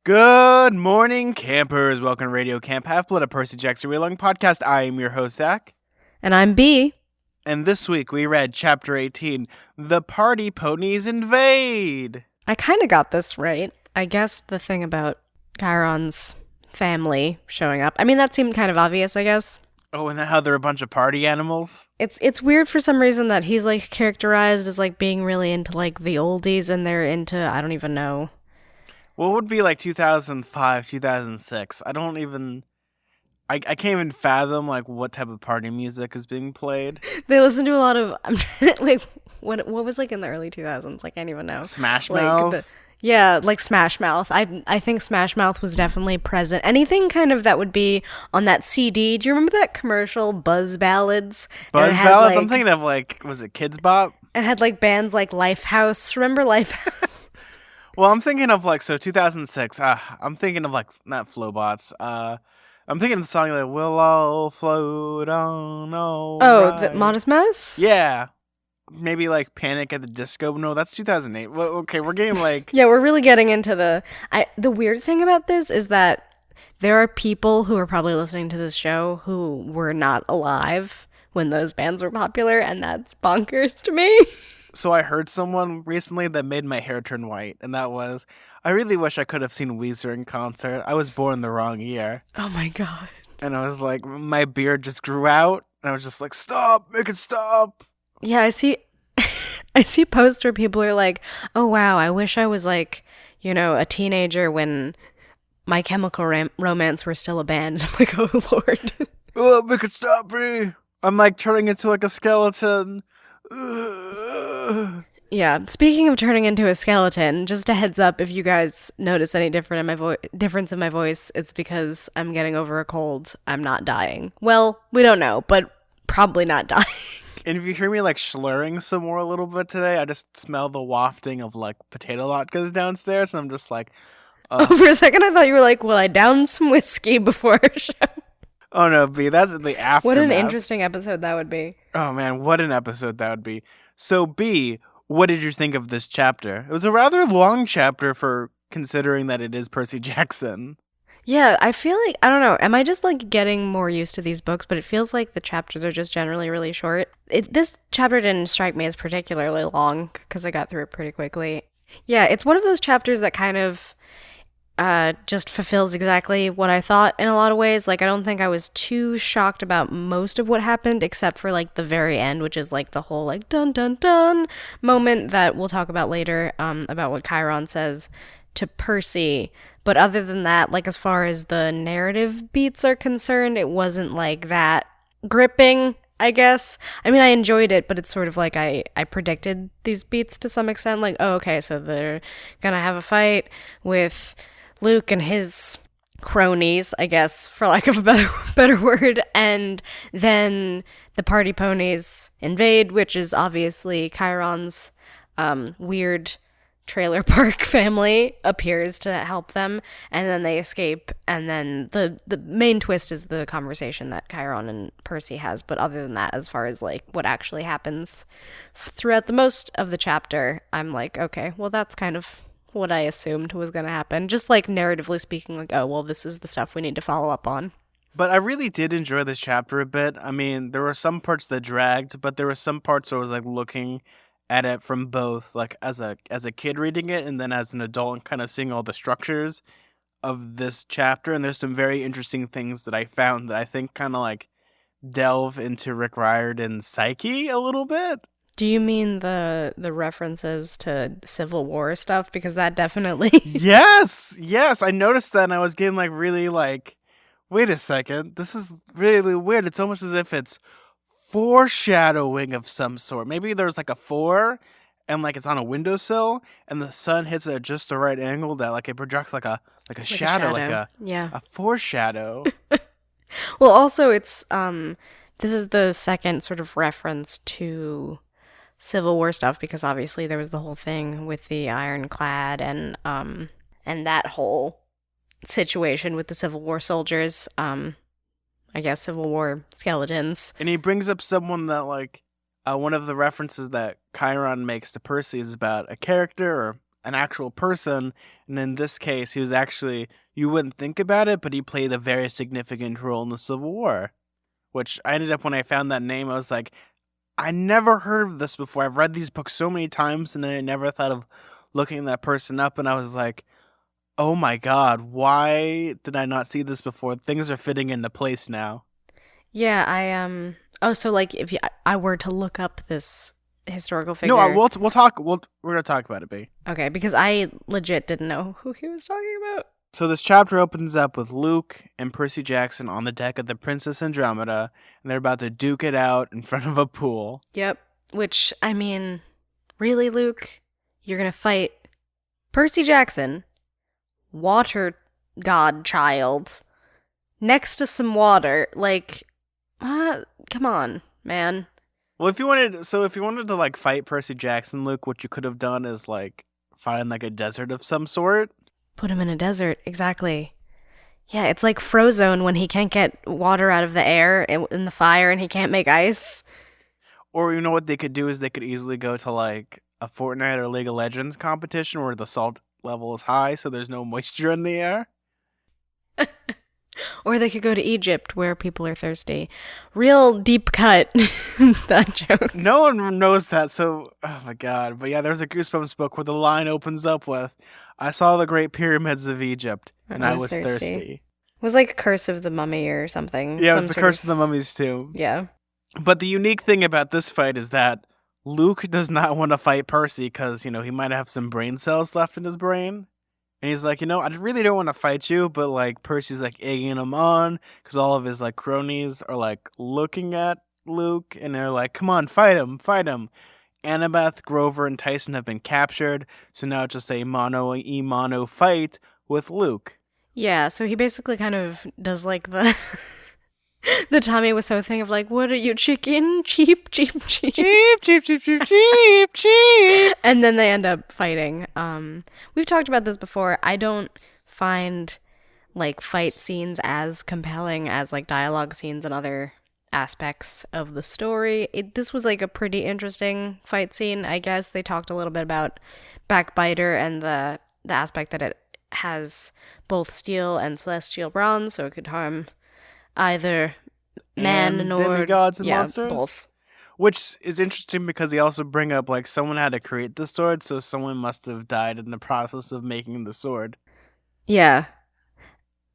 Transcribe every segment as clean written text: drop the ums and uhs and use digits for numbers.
Good morning, campers. Welcome to Radio Camp Half-Blood, a Percy Jackson read-along podcast. I am your host, Zach. And I'm B. And this week we read Chapter 18, The Party Ponies Invade. I kind of got this right. I guess the thing about Chiron's family showing up, I mean, that seemed kind of obvious, I guess. Oh, and then how they're a bunch of party animals? It's weird for some reason that he's, like, characterized as, like, being really into, like, the oldies, and they're into, I don't even know. What would be, like, 2005, 2006? I can't even fathom, like, what type of party music is being played. They listen to a lot of, I'm trying to, like, what was, like, in the early 2000s? Like, I can't even know. Smash like, Mouth? Yeah, like Smash Mouth. I think Smash Mouth was definitely present. Anything kind of that would be on that CD. Do you remember that commercial, Buzz Ballads? Buzz Ballads? I'm thinking of, like, was it Kids Bop? It had, like, bands like Lifehouse. Remember Lifehouse? Well, I'm thinking of, like, so 2006. I'm thinking of, like, not Flowbots. I'm thinking of the song, like, We'll All Float On. The Modest Mouse? Yeah. Maybe, like, Panic at the Disco. No, that's 2008. Well, okay, we're getting, like... Yeah, we're really getting into the weird thing about this is that there are people who are probably listening to this show who were not alive when those bands were popular, and that's bonkers to me. So I heard someone recently that made my hair turn white, and that was, I really wish I could have seen Weezer in concert. I was born the wrong year. Oh my god. And I was like, my beard just grew out, and I was just like, stop, make it stop. Yeah, I see posts where people are like, oh wow, I wish I was like, you know, a teenager when My Chemical Romance were still a band. I'm like, oh lord. Oh, make it stop me. I'm like turning into like a skeleton. Yeah, speaking of turning into a skeleton, just a heads up, if you guys notice any difference in my voice, it's because I'm getting over a cold. I'm not dying. Well, we don't know, but probably not dying. And if you hear me like slurring some more a little bit today, I just smell the wafting of like potato latkes downstairs, and I'm just like, Oh, for a second I thought you were like, well, I downed some whiskey before our show. Oh no, B, that's the aftermath. What an interesting episode that would be. Oh man, what an episode that would be. So B, what did you think of this chapter? It was a rather long chapter for considering that it is Percy Jackson. Yeah, I feel like, I don't know, am I just like getting more used to these books, but it feels like the chapters are just generally really short. This chapter didn't strike me as particularly long because I got through it pretty quickly. Yeah, it's one of those chapters that kind of just fulfills exactly what I thought in a lot of ways. Like, I don't think I was too shocked about most of what happened, except for, like, the very end, which is, like, the whole, like, dun dun dun moment that we'll talk about later, about what Chiron says to Percy. But other than that, like, as far as the narrative beats are concerned, it wasn't, like, that gripping, I guess. I mean, I enjoyed it, but it's sort of like I predicted these beats to some extent. Like, oh, okay, so they're gonna have a fight with Luke and his cronies, I guess, for lack of a better word, and then the party ponies invade, which is obviously Chiron's weird trailer park family appears to help them, and then they escape, and then the main twist is the conversation that Chiron and Percy has. But other than that, as far as like what actually happens throughout the most of the chapter, I'm like, okay, well, that's kind of what I assumed was going to happen. Just like narratively speaking, like, oh, well, this is the stuff we need to follow up on. But I really did enjoy this chapter a bit. I mean, there were some parts that dragged, but there were some parts where I was like looking at it from both, like as a kid reading it and then as an adult and kind of seeing all the structures of this chapter. And there's some very interesting things that I found that I think kind of like delve into Rick Riordan's psyche a little bit. Do you mean the references to Civil War stuff? Because that definitely... Yes! I noticed that and I was getting like really like, wait a second, this is really weird. It's almost as if it's foreshadowing of some sort. Maybe there's like a 4 and like it's on a windowsill and the sun hits it at just the right angle that like it projects like a shadow, like a foreshadow. Well, also it's this is the second sort of reference to Civil War stuff, because obviously there was the whole thing with the ironclad and that whole situation with the Civil War soldiers, I guess Civil War skeletons. And he brings up someone that like one of the references that Chiron makes to Percy is about a character, or an actual person. And in this case, he was actually, you wouldn't think about it, but he played a very significant role in the Civil War. Which I ended up, when I found that name, I was like, I never heard of this before. I've read these books so many times, and I never thought of looking that person up. And I was like, oh my god, why did I not see this before? Things are fitting into place now. Yeah, oh, so like if I were to look up this historical figure. No, we'll talk. We're gonna talk about it, B. Okay, because I legit didn't know who he was talking about. So this chapter opens up with Luke and Percy Jackson on the deck of the Princess Andromeda, and they're about to duke it out in front of a pool. Yep. Which, I mean, really, Luke? You're gonna fight Percy Jackson, water god child, next to some water? Like, come on, man. Well, if you wanted to like fight Percy Jackson, Luke, what you could have done is like find like a desert of some sort. Put him in a desert, exactly. Yeah, it's like Frozone when he can't get water out of the air in the fire and he can't make ice. Or you know what they could do is they could easily go to like a Fortnite or League of Legends competition where the salt level is high, so there's no moisture in the air. Or they could go to Egypt where people are thirsty. Real deep cut, that joke. No one knows that, so, oh my god. But yeah, there's a Goosebumps book where the line opens up with, I saw the Great Pyramids of Egypt, and I was thirsty. It was like Curse of the Mummy or something. Yeah, it was the Curse of the Mummies too. Yeah. But the unique thing about this fight is that Luke does not want to fight Percy because, he might have some brain cells left in his brain. And he's like, I really don't want to fight you, but like Percy's like egging him on because all of his like cronies are like looking at Luke and they're like, come on, fight him. Annabeth, Grover, and Tyson have been captured, so now it's just a mono fight with Luke. Yeah, so he basically kind of does like the the Tommy Wiseau thing of like, what are you, chicken? Cheap. And then they end up fighting. We've talked about this before. I don't find like fight scenes as compelling as like dialogue scenes and other aspects of the story. This was like a pretty interesting fight scene. I guess they talked a little bit about Backbiter and the aspect that it has both steel and celestial bronze, so it could harm either man and nor demigods and monsters, both. Which is interesting because they also bring up like someone had to create the sword, so someone must have died in the process of making the sword. Yeah,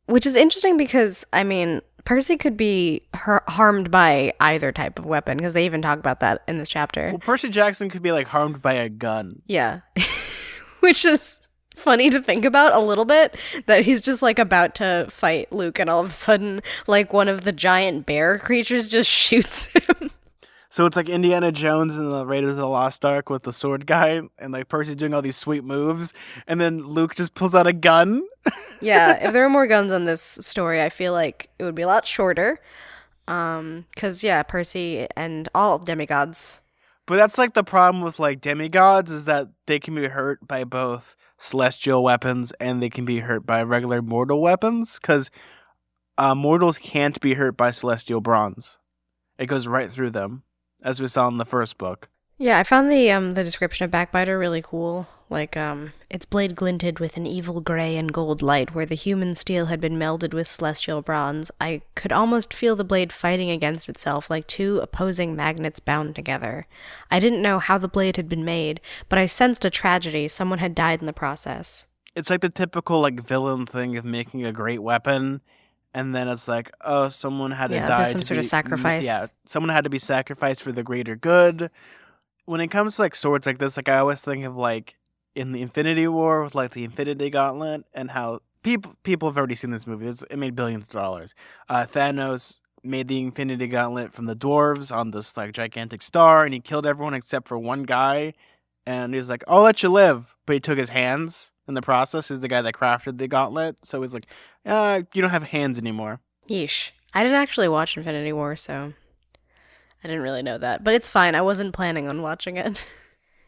which is interesting because I mean Percy could be harmed by either type of weapon because they even talk about that in this chapter. Well, Percy Jackson could be like harmed by a gun. Yeah, which is funny to think about a little bit, that he's just like about to fight Luke and all of a sudden like one of the giant bear creatures just shoots him. So it's like Indiana Jones and the Raiders of the Lost Ark with the sword guy, and like Percy's doing all these sweet moves, and then Luke just pulls out a gun. Yeah, if there were more guns on this story, I feel like it would be a lot shorter. Because yeah, Percy and all demigods. But that's like the problem with like demigods is that they can be hurt by both celestial weapons and they can be hurt by regular mortal weapons because mortals can't be hurt by celestial bronze. It goes right through them, as we saw in the first book. Yeah, I found the description of Backbiter really cool. Like, its blade glinted with an evil gray and gold light where the human steel had been melded with celestial bronze. I could almost feel the blade fighting against itself like two opposing magnets bound together. I didn't know how the blade had been made, but I sensed a tragedy. Someone had died in the process. It's like the typical like villain thing of making a great weapon, and then it's like, oh, someone had to die. There's some sort of sacrifice. Yeah, someone had to be sacrificed for the greater good. When it comes to like swords like this, like I always think of like in the Infinity War with like the Infinity Gauntlet and how people have already seen this movie. It made billions of dollars. Thanos made the Infinity Gauntlet from the dwarves on this like gigantic star, and he killed everyone except for one guy. And he's like, "I'll let you live," but he took his hands in the process. He's the guy that crafted the gauntlet, so he's like, "You don't have hands anymore." Yeesh. I didn't actually watch Infinity War, so I didn't really know that. But it's fine. I wasn't planning on watching it.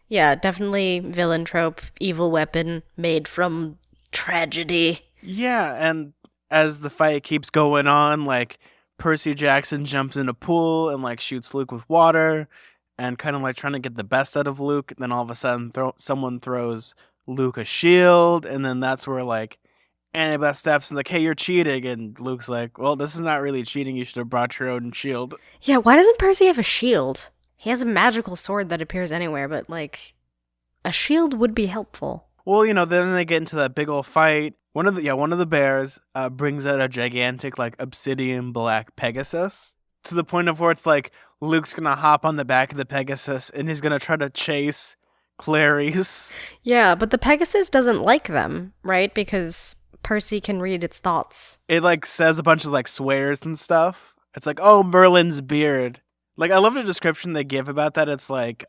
Yeah, definitely villain trope, evil weapon made from tragedy. Yeah, and as the fight keeps going on, like Percy Jackson jumps in a pool and like shoots Luke with water and kind of like trying to get the best out of Luke. Then all of a sudden someone throws Luke a shield, and then that's where like Annabeth steps and like, hey, you're cheating, and Luke's like, well, this is not really cheating. You should have brought your own shield. Yeah, why doesn't Percy have a shield? He has a magical sword that appears anywhere, but like a shield would be helpful. Well, then they get into that big old fight. One of the bears brings out a gigantic like obsidian black Pegasus to the point of where it's like Luke's gonna hop on the back of the Pegasus and he's gonna try to chase Clarice. Yeah, but the Pegasus doesn't like them, right? Because Percy can read its thoughts. It like says a bunch of like swears and stuff. It's like, oh, Merlin's beard. Like, I love the description they give about that. It's like,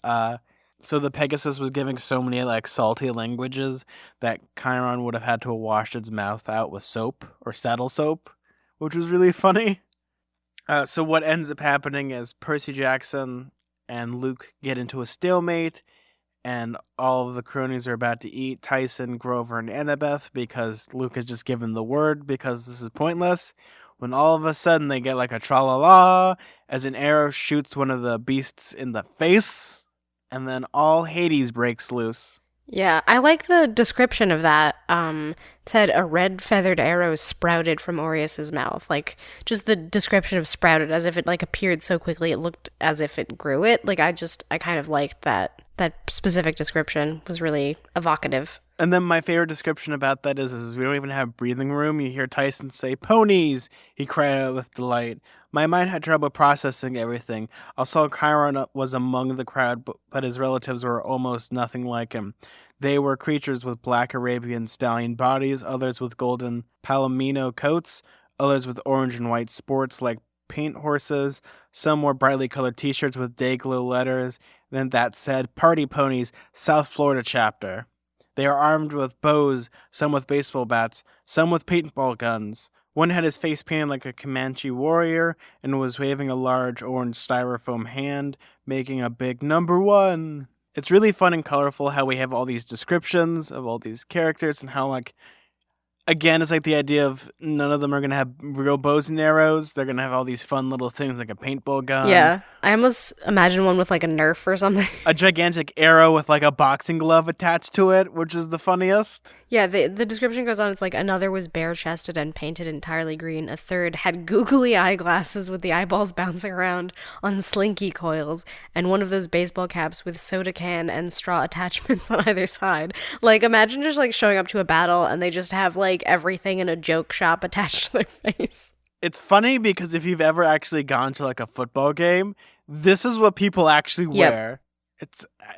so the Pegasus was giving so many like salty languages that Chiron would have had to have washed its mouth out with soap or saddle soap, which was really funny. So what ends up happening is Percy Jackson and Luke get into a stalemate, and all of the cronies are about to eat Tyson, Grover, and Annabeth because Luke has just given the word because this is pointless. When all of a sudden they get like a tra-la-la as an arrow shoots one of the beasts in the face, and then all Hades breaks loose. Yeah, I like the description of that. It said a red feathered arrow sprouted from Aureus's mouth. Like, just the description of sprouted as if it like appeared so quickly it looked as if it grew it. Like, I kind of liked that. That specific description was really evocative. And then my favorite description about that is we don't even have breathing room. You hear Tyson say, "Ponies!" He cried out with delight. My mind had trouble processing everything. I saw Chiron was among the crowd, but his relatives were almost nothing like him. They were creatures with black Arabian stallion bodies, others with golden palomino coats, others with orange and white sports like paint horses. Some wore brightly colored t-shirts with day-glow letters. Then that said, "Party Ponies, South Florida Chapter." They are armed with bows, some with baseball bats, some with paintball guns. One had his face painted like a Comanche warrior and was waving a large orange styrofoam hand, making a big number 1. It's really fun and colorful how we have all these descriptions of all these characters and how, like, again, it's like the idea of none of them are going to have real bows and arrows. They're going to have all these fun little things like a paintball gun. Yeah, I almost imagine one with like a Nerf or something. A gigantic arrow with like a boxing glove attached to it, which is the funniest. Yeah, the description goes on. It's like another was bare-chested and painted entirely green. A third had googly eyeglasses with the eyeballs bouncing around on slinky coils, and one of those baseball caps with soda can and straw attachments on either side. Like, imagine just like showing up to a battle and they just have like everything in a joke shop attached to their face. It's funny because if you've ever actually gone to like a football game, this is what people actually wear.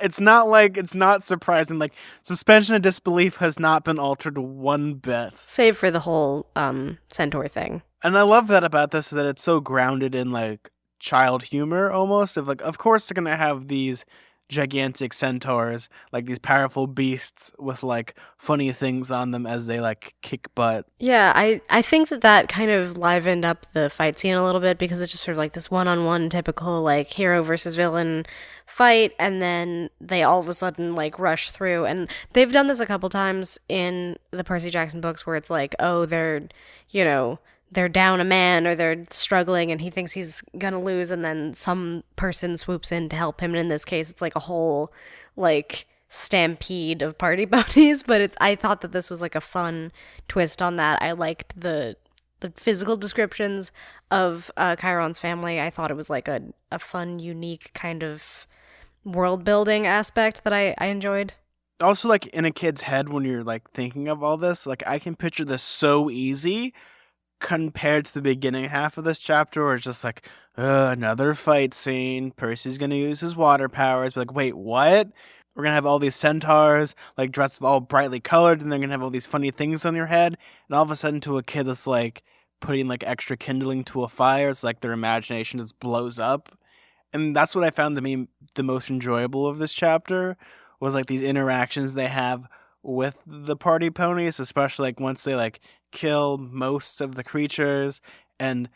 It's not surprising. Like, suspension of disbelief has not been altered one bit. Save for the whole centaur thing. And I love that about this is that it's so grounded in like child humor almost. Of course they're gonna have these gigantic centaurs, like these powerful beasts with like funny things on them as they like kick butt. Yeah, I think that kind of livened up the fight scene a little bit because it's just sort of like this one-on-one typical like hero versus villain fight, and then they all of a sudden like rush through, and they've done this a couple times in the Percy Jackson books where it's like, oh, they're down a man or they're struggling and he thinks he's gonna lose, and then some person swoops in to help him, and in this case it's like a whole like stampede of party ponies. But I thought that this was like a fun twist on that. I liked the physical descriptions of Chiron's family. I thought it was like a fun, unique kind of world building aspect that I enjoyed. Also, like in a kid's head when you're like thinking of all this, like I can picture this so easy compared to the beginning half of this chapter where it's just like, another fight scene. Percy's going to use his water powers. But like, wait, what? We're going to have all these centaurs, like dressed all brightly colored, and they're going to have all these funny things on your head. And all of a sudden to a kid that's like putting like extra kindling to a fire, it's like their imagination just blows up. And that's what I found to be the most enjoyable of this chapter was like these interactions they have with the party ponies, especially like once they like kill most of the creatures and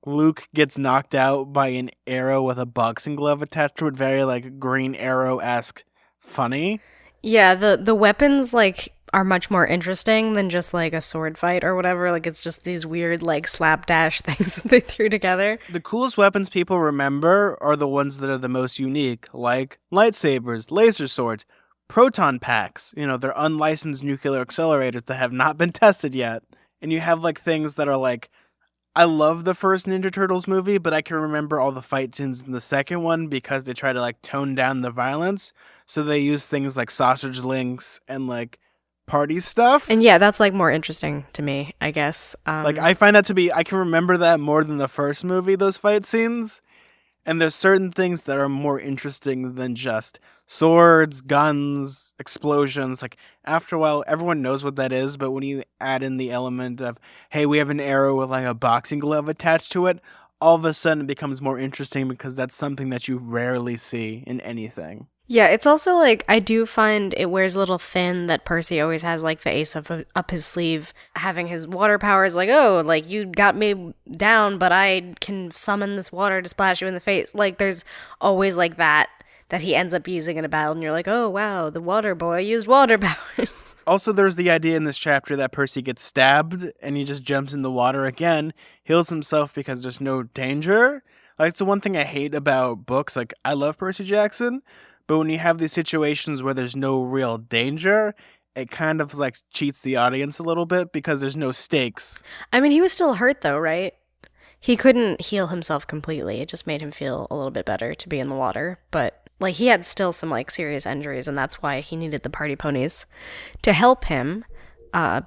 Luke gets knocked out by an arrow with a boxing glove attached to it. Very like Green Arrow-esque funny. Yeah, the weapons like are much more interesting than just like a sword fight or whatever. Like, it's just these weird like slapdash things that they threw together. The coolest weapons people remember are the ones that are the most unique, like lightsabers, laser swords, proton packs. They're unlicensed nuclear accelerators that have not been tested yet. And you have like things that are like, I love the first Ninja Turtles movie, but I can remember all the fight scenes in the second one because they try to like tone down the violence. So they use things like sausage links and like party stuff. And yeah, that's like more interesting to me, I guess. Like I find that to be, I can remember that more than the first movie, those fight scenes. And there's certain things that are more interesting than just swords, guns, explosions. Like, after a while, everyone knows what that is, but when you add in the element of, hey, we have an arrow with like a boxing glove attached to it, all of a sudden it becomes more interesting because that's something that you rarely see in anything. Yeah, it's also like, I do find it wears a little thin that Percy always has like the ace up his sleeve, having his water powers like, oh, like you got me down, but I can summon this water to splash you in the face. Like there's always like that he ends up using in a battle, and you're like, oh wow, the water boy used water powers. Also, there's the idea in this chapter that Percy gets stabbed and he just jumps in the water again, heals himself because there's no danger. Like, it's the one thing I hate about books. Like, I love Percy Jackson, but when you have these situations where there's no real danger, it kind of like cheats the audience a little bit because there's no stakes. I mean, he was still hurt though, right? He couldn't heal himself completely. It just made him feel a little bit better to be in the water. But like he had still some like serious injuries, and that's why he needed the party ponies to help him.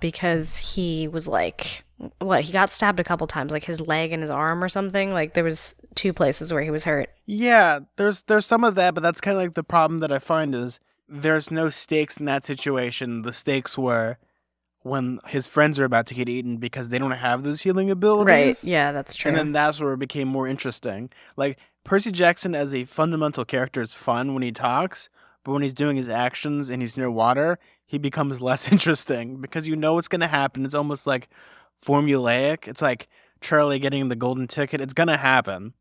Because he was like, he got stabbed a couple times, like his leg and his arm or something. Like there was 2 places where he was hurt. Yeah, there's some of that, but that's kind of like the problem that I find is there's no stakes in that situation. The stakes were when his friends are about to get eaten because they don't have those healing abilities. Right, yeah, that's true. And then that's where it became more interesting. Like, Percy Jackson as a fundamental character is fun when he talks, but when he's doing his actions and he's near water, he becomes less interesting because you know what's going to happen. It's almost like formulaic. It's like Charlie getting the golden ticket. It's going to happen.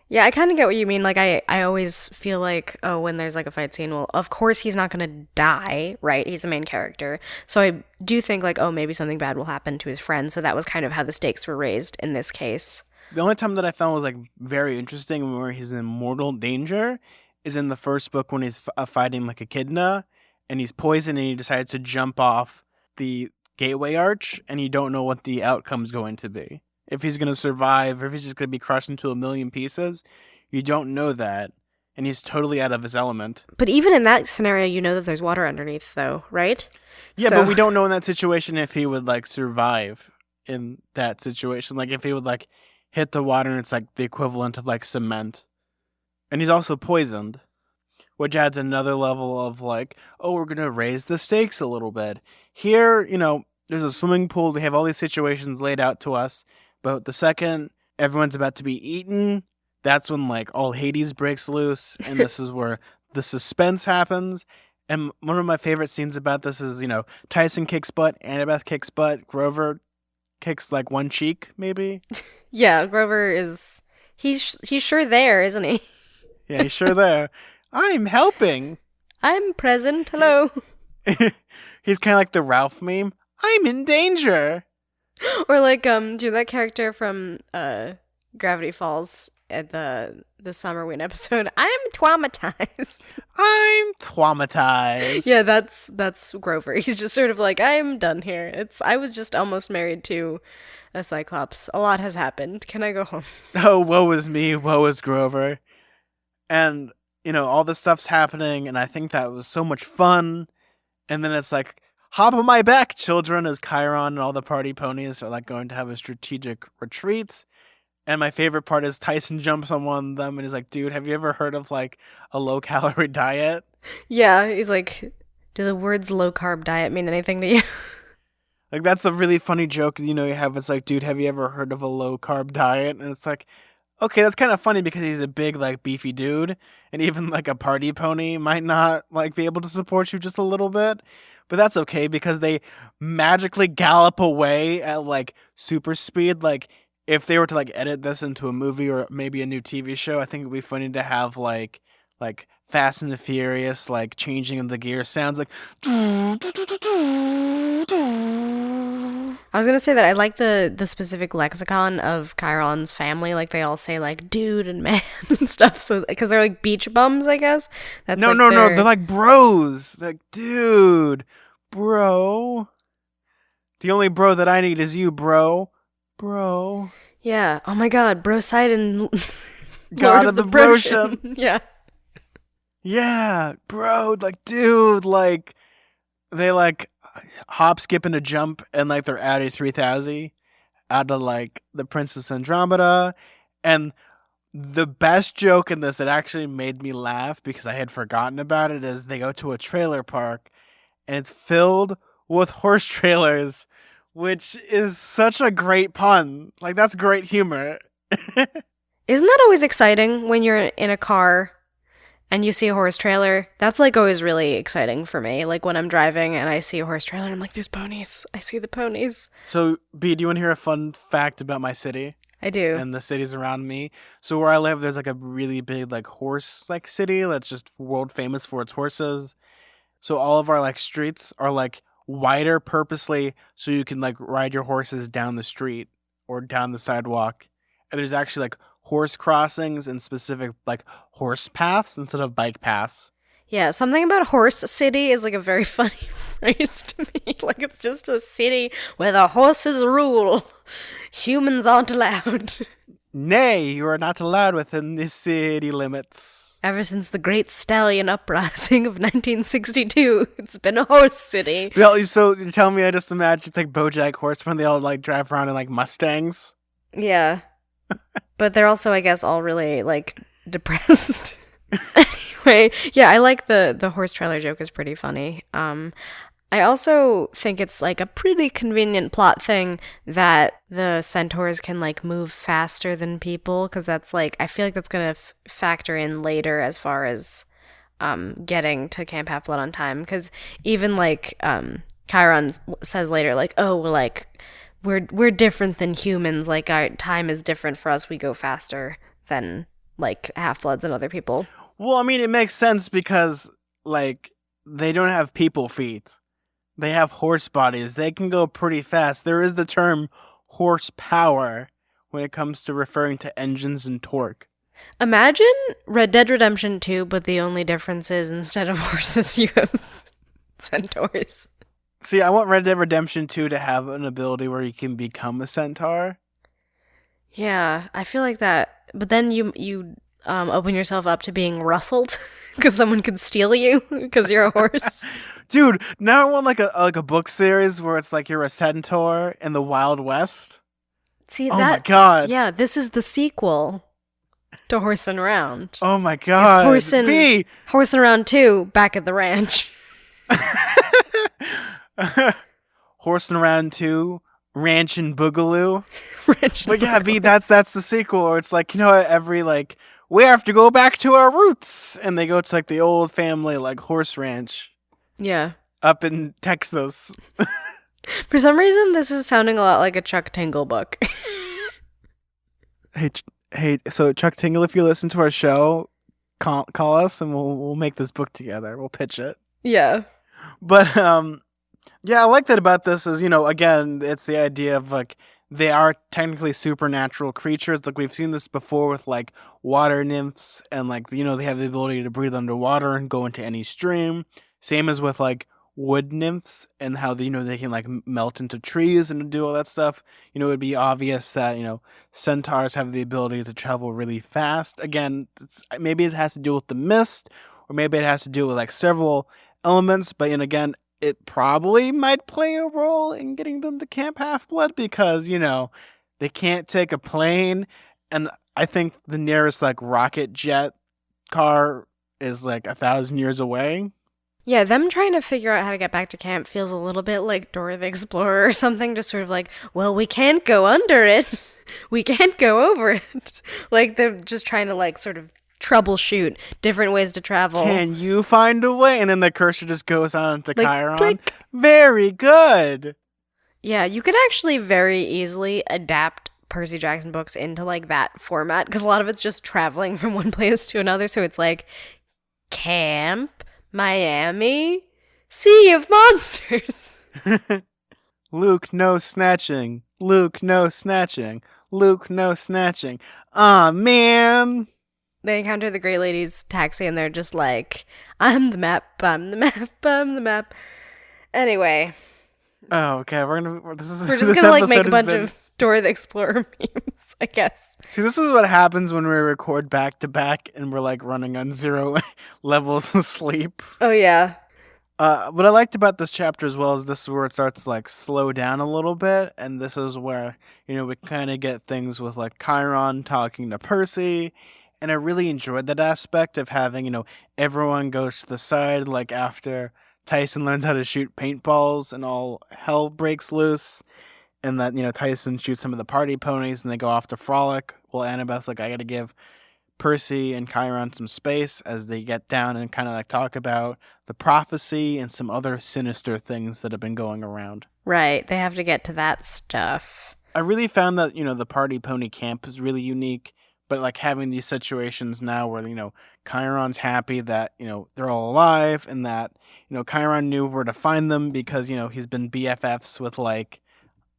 Yeah, I kind of get what you mean. Like, I always feel like, oh, when there's like a fight scene, well, of course he's not going to die, right? He's the main character. So I do think like, oh, maybe something bad will happen to his friend. So that was kind of how the stakes were raised in this case. The only time that I found was like very interesting where he's in mortal danger is in the first book when he's fighting like echidna and he's poisoned and he decides to jump off the gateway arch and you don't know what the outcome's going to be. If he's going to survive or if he's just going to be crushed into a million pieces, you don't know that. And he's totally out of his element. But even in that scenario, you know that there's water underneath though, right? Yeah, but we don't know in that situation if he would like survive in that situation. Like if he would like hit the water and it's like the equivalent of like cement. And he's also poisoned, which adds another level of like, oh, we're going to raise the stakes a little bit. Here, there's a swimming pool. They have all these situations laid out to us. But the second everyone's about to be eaten, that's when like all Hades breaks loose. And this is where the suspense happens. And one of my favorite scenes about this is, Tyson kicks butt, Annabeth kicks butt, Grover kicks like one cheek, maybe. Yeah, Grover is... He's sure there, isn't he? Yeah, he's sure there. I'm helping. I'm present. Hello. He's kind of like the Ralph meme. I'm in danger. Or like do that character from Gravity Falls at the Summerween episode. I'm traumatized. I'm traumatized. Yeah, that's Grover. He's just sort of like, I'm done here. I was just almost married to a Cyclops. A lot has happened. Can I go home? Oh, woe is me. Woe is Grover. And all this stuff's happening, and I think that was so much fun. And then it's like, hop on my back, children, as Chiron and all the party ponies are like going to have a strategic retreat. And my favorite part is Tyson jumps on one of them and he's like, dude, have you ever heard of like a low-calorie diet? Yeah, he's like, do the words low-carb diet mean anything to you? Like, that's a really funny joke, you have, it's like, dude, have you ever heard of a low-carb diet? And it's like, okay, that's kind of funny because he's a big, like, beefy dude, and even, like, a party pony might not, like, be able to support you just a little bit, but that's okay because they magically gallop away at, like, super speed. Like, if they were to, like, edit this into a movie or maybe a new TV show, I think it would be funny to have, like Fast and the Furious, like, changing of the gear sounds like... I I was gonna say that I like the specific lexicon of Chiron's family. Like they all say like dude and man and stuff. So because they're like beach bums, I guess. That's No, like no, no. their... They're like bros. Like, dude, bro. The only bro that I need is you, bro. Bro. Yeah. Oh my God, Brosidon, God Lord of of the the Broshan. Broshan. Yeah. Yeah, bro. Like, dude, like, they like hop, skip, and a jump, and like they're out of 3000 out of like the Princess Andromeda. And the best joke in this that actually made me laugh because I had forgotten about it is they go to a trailer park and it's filled with horse trailers, which is such a great pun. Like, that's great humor. Isn't that always exciting when you're in a car and you see a horse trailer? That's like always really exciting for me. Like when I'm driving and I see a horse trailer, I'm like, there's ponies. I see the ponies. So, B, do you want to hear a fun fact about my city? I do. And the cities around me. So where I live, there's like a really big like horse like city that's just world famous for its horses. So all of our like streets are like wider purposely so you can like ride your horses down the street or down the sidewalk. And there's actually like horse crossings and specific like horse paths instead of bike paths. Yeah, something about Horse City is like a very funny phrase to me. Like it's just a city where the horses rule. Humans aren't allowed. Nay, you are not allowed within the city limits. Ever since the Great Stallion Uprising of 1962, it's been a horse city. So you're telling me I just imagine it's like BoJack Horseman, they all like drive around in like Mustangs? Yeah. But they're also, I guess, all really like depressed. Anyway, yeah, I like the horse trailer joke is pretty funny. I also think it's like a pretty convenient plot thing that the centaurs can like move faster than people, because that's like, I feel like that's gonna factor in later as far as getting to Camp Half Blood on time, because even like Chiron says later like, oh, like we're different than humans, like our time is different for us, we go faster than like Half-Bloods and other people. Well, I mean, it makes sense because, like, they don't have people feet. They have horse bodies. They can go pretty fast. There is the term horsepower when it comes to referring to engines and torque. Imagine Red Dead Redemption 2, but the only difference is instead of horses, you have centaurs. See, I want Red Dead Redemption 2 to have an ability where you can become a centaur. Yeah, I feel like that. But then you open yourself up to being rustled because someone could steal you because you're a horse. Dude, now I want like a book series where it's like you're a centaur in the Wild West. See, oh my god. Yeah, this is the sequel to Horsin' Around. Oh my god. It's Horsin' Around 2, back at the ranch. Horsin' Around 2, Ranch and Boogaloo. But yeah, B, that's the sequel. Or it's like, you know, every like, we have to go back to our roots, and they go to like the old family like horse ranch. Yeah. Up in Texas. For some reason, this is sounding a lot like a Chuck Tingle book. Hey, so Chuck Tingle, if you listen to our show, call us and we'll make this book together. We'll pitch it. Yeah. But yeah, I like that about this is, you know, again, it's the idea of like they are technically supernatural creatures. Like we've seen this before with like water nymphs and like, you know, they have the ability to breathe underwater and go into any stream. Same as with like wood nymphs and how, you know, they can like melt into trees and do all that stuff. You know, it would be obvious that, you know, centaurs have the ability to travel really fast. Again, maybe it has to do with the mist, or maybe it has to do with like several elements. But and again, it probably might play a role in getting them to Camp Half-Blood because, you know, they can't take a plane. And I think the nearest like rocket jet car is like 1,000 years away. Yeah, them trying to figure out how to get back to camp feels a little bit like Dora the Explorer or something, just sort of like, well, we can't go under it. We can't go over it. Like, they're just trying to, like, sort of troubleshoot different ways to travel. Can you find a way? And then the cursor just goes on to like, Chiron. click. Very good. Yeah, you could actually very easily adapt Percy Jackson books into, like, that format, because a lot of it's just traveling from one place to another, so it's like, Camp Miami, Sea of Monsters. Luke, no snatching. Luke, no snatching. Luke, no snatching. Aw, man. They encounter the Great Lady's taxi and they're just like, I'm the map, I'm the map, I'm the map. Anyway. Oh, okay. We're just gonna like make a bunch of Dora the Explorer memes, I guess. See, this is what happens when we record back to back and we're like running on 0 levels of sleep. Oh, yeah. What I liked about this chapter as well is this is where it starts to like slow down a little bit, and this is where, we kind of get things with like Chiron talking to Percy, and I really enjoyed that aspect of having, everyone goes to the side, like after Tyson learns how to shoot paintballs and all hell breaks loose, and that, Tyson shoots some of the party ponies and they go off to frolic. Well, Annabeth's like, I gotta give Percy and Chiron some space as they get down and kind of like talk about the prophecy and some other sinister things that have been going around. Right, they have to get to that stuff. I really found that, the party pony camp is really unique, but like having these situations now where, Chiron's happy that, they're all alive and that, Chiron knew where to find them because, he's been BFFs with like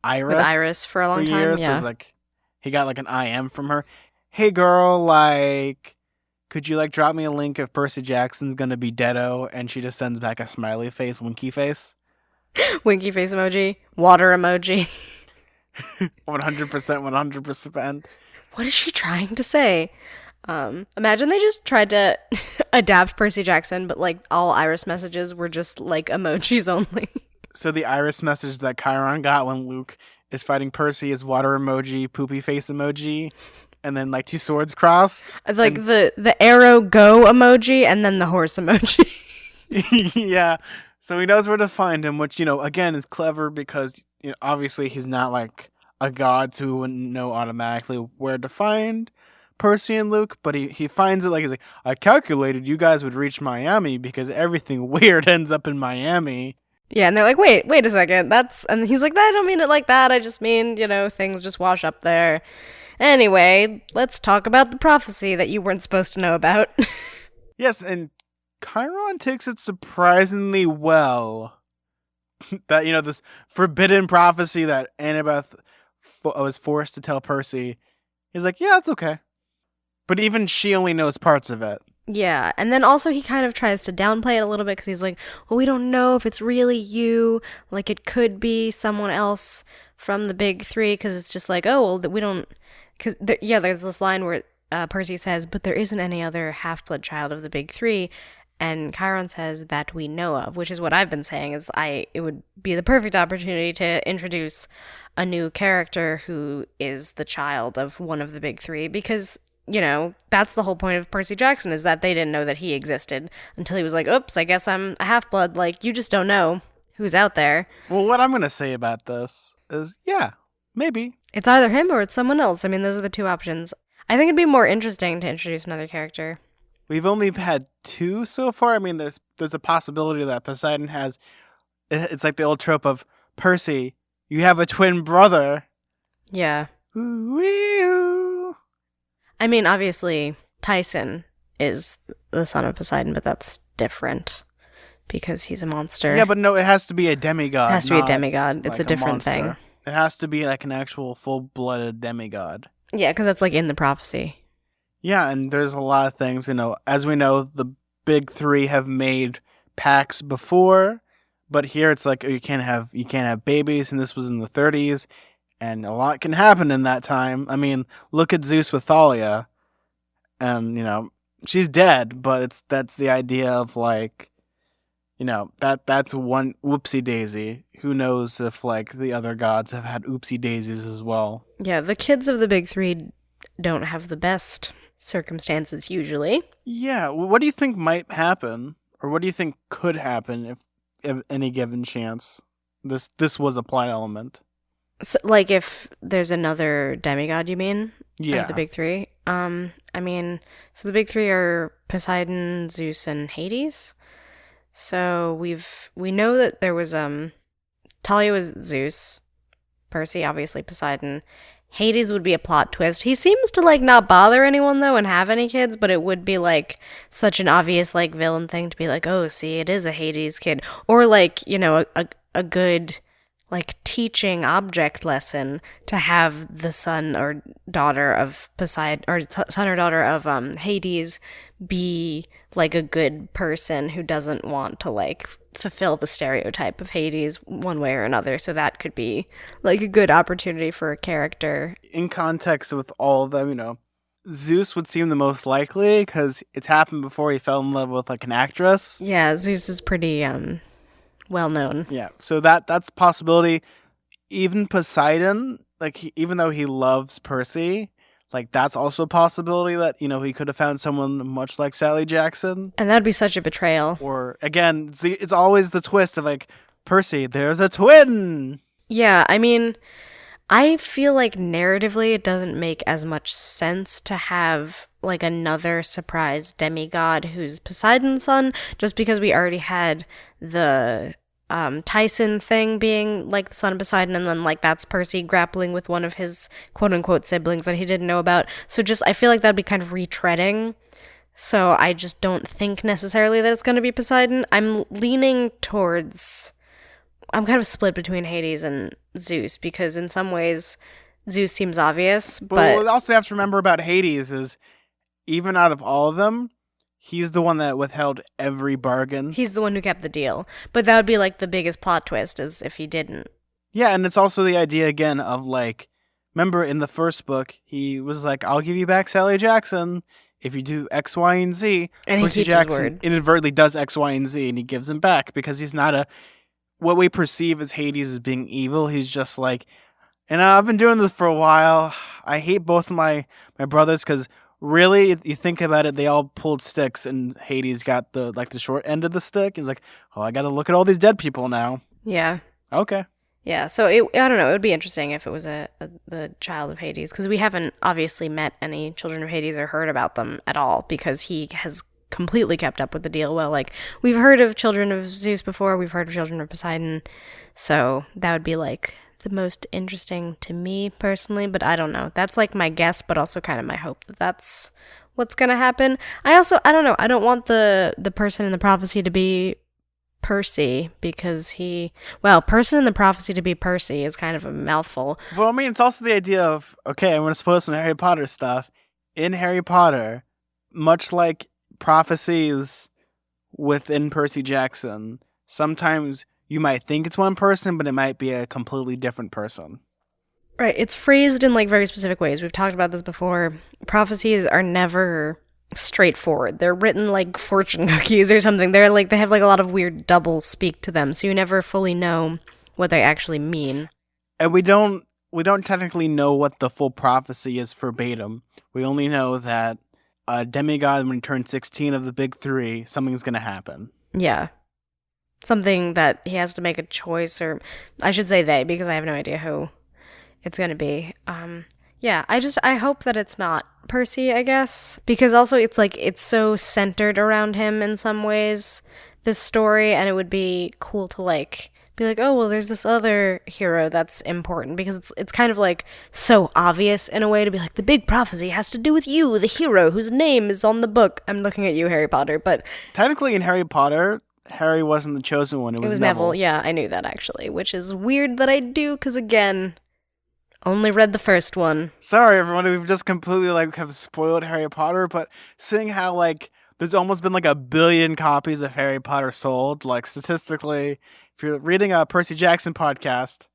Iris. For a long time, years. yeah. So it's like, he got like an IM from her. Hey girl, like, could you like drop me a link if Percy Jackson's gonna be deado? And she just sends back a smiley face, winky face. Winky face emoji, water emoji. 100%. What is she trying to say? Imagine they just tried to adapt Percy Jackson, but like all Iris messages were just like emojis only. So the Iris message that Chiron got when Luke is fighting Percy is water emoji, poopy face emoji, and then like 2 swords crossed. Like the arrow go emoji and then the horse emoji. Yeah. So he knows where to find him, which, again, is clever because, obviously he's not like a god, so he wouldn't know automatically where to find Percy and Luke, but he finds it like, he's like, I calculated you guys would reach Miami because everything weird ends up in Miami. Yeah, and they're like, wait a second, and he's like, I don't mean it like that, I just mean, things just wash up there. Anyway, let's talk about the prophecy that you weren't supposed to know about. Yes, and Chiron takes it surprisingly well. That, this forbidden prophecy that Annabeth was forced to tell Percy. He's like, yeah, it's okay. But even she only knows parts of it. Yeah, and then also he kind of tries to downplay it a little bit because he's like, well, we don't know if it's really you. Like, it could be someone else from the big 3 because it's just like, oh, well, we don't... Because there's this line where Percy says, but there isn't any other half-blood child of the big 3, and Chiron says that we know of, which is what I've been saying, is it would be the perfect opportunity to introduce a new character who is the child of one of the big 3, because, that's the whole point of Percy Jackson, is that they didn't know that he existed until he was like, oops, I guess I'm a half-blood, like, you just don't know who's out there. Well, what I'm going to say about this is, yeah, maybe. It's either him or it's someone else. I mean, those are the 2 options. I think it'd be more interesting to introduce another character. We've only had 2 so far. I mean, there's a possibility that Poseidon has... It's like the old trope of, Percy, you have a twin brother. Yeah. Ooh-wee-oo. I mean, obviously, Tyson is the son of Poseidon, but that's different because he's a monster. Yeah, but no, it has to be a demigod. It has to be a demigod. It's like a different thing. It has to be like an actual full-blooded demigod. Yeah, because that's like in the prophecy. Yeah, and there's a lot of things, as we know, the big 3 have made pacts before, but here it's like you can't have babies, and this was in the 30s, and a lot can happen in that time. I mean, look at Zeus with Thalia, and she's dead, but that's the idea of like, that's one whoopsie daisy. Who knows if like the other gods have had oopsie daisies as well? Yeah, the kids of the big 3 don't have the best circumstances usually. Yeah, what do you think might happen, or what do you think could happen if any given chance this was a plot element? So, like if there's another demigod, you mean? Yeah. Of the big 3. I mean, so the big 3 are Poseidon, Zeus, and Hades. So we know that there was Talia was Zeus, Percy obviously Poseidon. Hades would be a plot twist. He seems to like not bother anyone though and have any kids, but it would be like such an obvious like villain thing to be like, oh, see, it is a Hades kid, or like a good like teaching object lesson to have the son or daughter of Poseidon, or son or daughter of Hades be like a good person who doesn't want to like fulfill the stereotype of Hades one way or another. So that could be like a good opportunity for a character. In context with all of them, you know, Zeus would seem the most likely because it's happened before. He fell in love with like an actress. Yeah, Zeus is pretty well known. Yeah, so that's a possibility. Even Poseidon, like even though he loves Percy, like that's also a possibility that, you know, he could have found someone much like Sally Jackson. And that'd be such a betrayal. Or again, it's always the twist of like, Percy, there's a twin. Yeah, I mean, I feel like narratively it doesn't make as much sense to have like another surprise demigod who's Poseidon's son, just because we already had the Tyson thing being like the son of Poseidon, and then like that's Percy grappling with one of his quote unquote siblings that he didn't know about. So just I feel like that'd be kind of retreading. So I just don't think necessarily that it's going to be Poseidon. I'm leaning towards, I'm kind of split between Hades and Zeus, because in some ways Zeus seems obvious, but what we also have to remember about Hades is, even out of all of them, he's the one that withheld every bargain. he's the one who kept the deal. But that would be like the biggest plot twist, is if he didn't. Yeah, and it's also the idea again of like, remember in the first book, he was like, I'll give you back Sally Jackson if you do X, Y, and Z. And he Percy keeps Jackson his word. inadvertently does X, Y, and Z, and he gives him back because he's not what we perceive as Hades as being evil. He's just like, and I've been doing this for a while. I hate both of my brothers because really, you think about it, they all pulled sticks, and Hades got the short end of the stick. He's like, oh, I got to look at all these dead people now. Yeah. Okay. Yeah, so I don't know, it would be interesting if it was the child of Hades, because we haven't obviously met any children of Hades or heard about them at all, because he has completely kept up with the deal. Well, like, we've heard of children of Zeus before, we've heard of children of Poseidon, so that would be like the most interesting to me personally, but I don't know. That's like my guess, but also kind of my hope that that's what's gonna happen. I don't know, I don't want the person in the prophecy to be Percy, because person in the prophecy to be Percy is kind of a mouthful. Well, I mean, it's also the idea of, okay, I'm going to spoil some Harry Potter stuff. In Harry Potter, much like prophecies within Percy Jackson, sometimes you might think it's one person, but it might be a completely different person. Right, it's phrased in like very specific ways. We've talked about this before. Prophecies are never straightforward. They're written like fortune cookies or something. They're like, they have like a lot of weird double speak to them, so you never fully know what they actually mean. And we don't technically know what the full prophecy is verbatim. We only know that a demigod, when he turns 16 of the big three, something's going to happen. Yeah. Something that he has to make a choice, or I should say they, because I have no idea who it's going to be. Yeah, I hope that it's not Percy, I guess. Because also it's like, it's so centered around him in some ways, this story, and it would be cool to like, be like, oh, well, there's this other hero that's important, because it's kind of like so obvious in a way to be like, the big prophecy has to do with you, the hero whose name is on the book. I'm looking at you, Harry Potter, but technically in Harry Potter, Harry wasn't the chosen one, it was Neville. Yeah, I knew that actually, which is weird that I do, because again, only read the first one. Sorry, everyone. We've just completely like have spoiled Harry Potter, but seeing how like there's almost been like 1 billion copies of Harry Potter sold, like statistically, if you're reading a Percy Jackson podcast,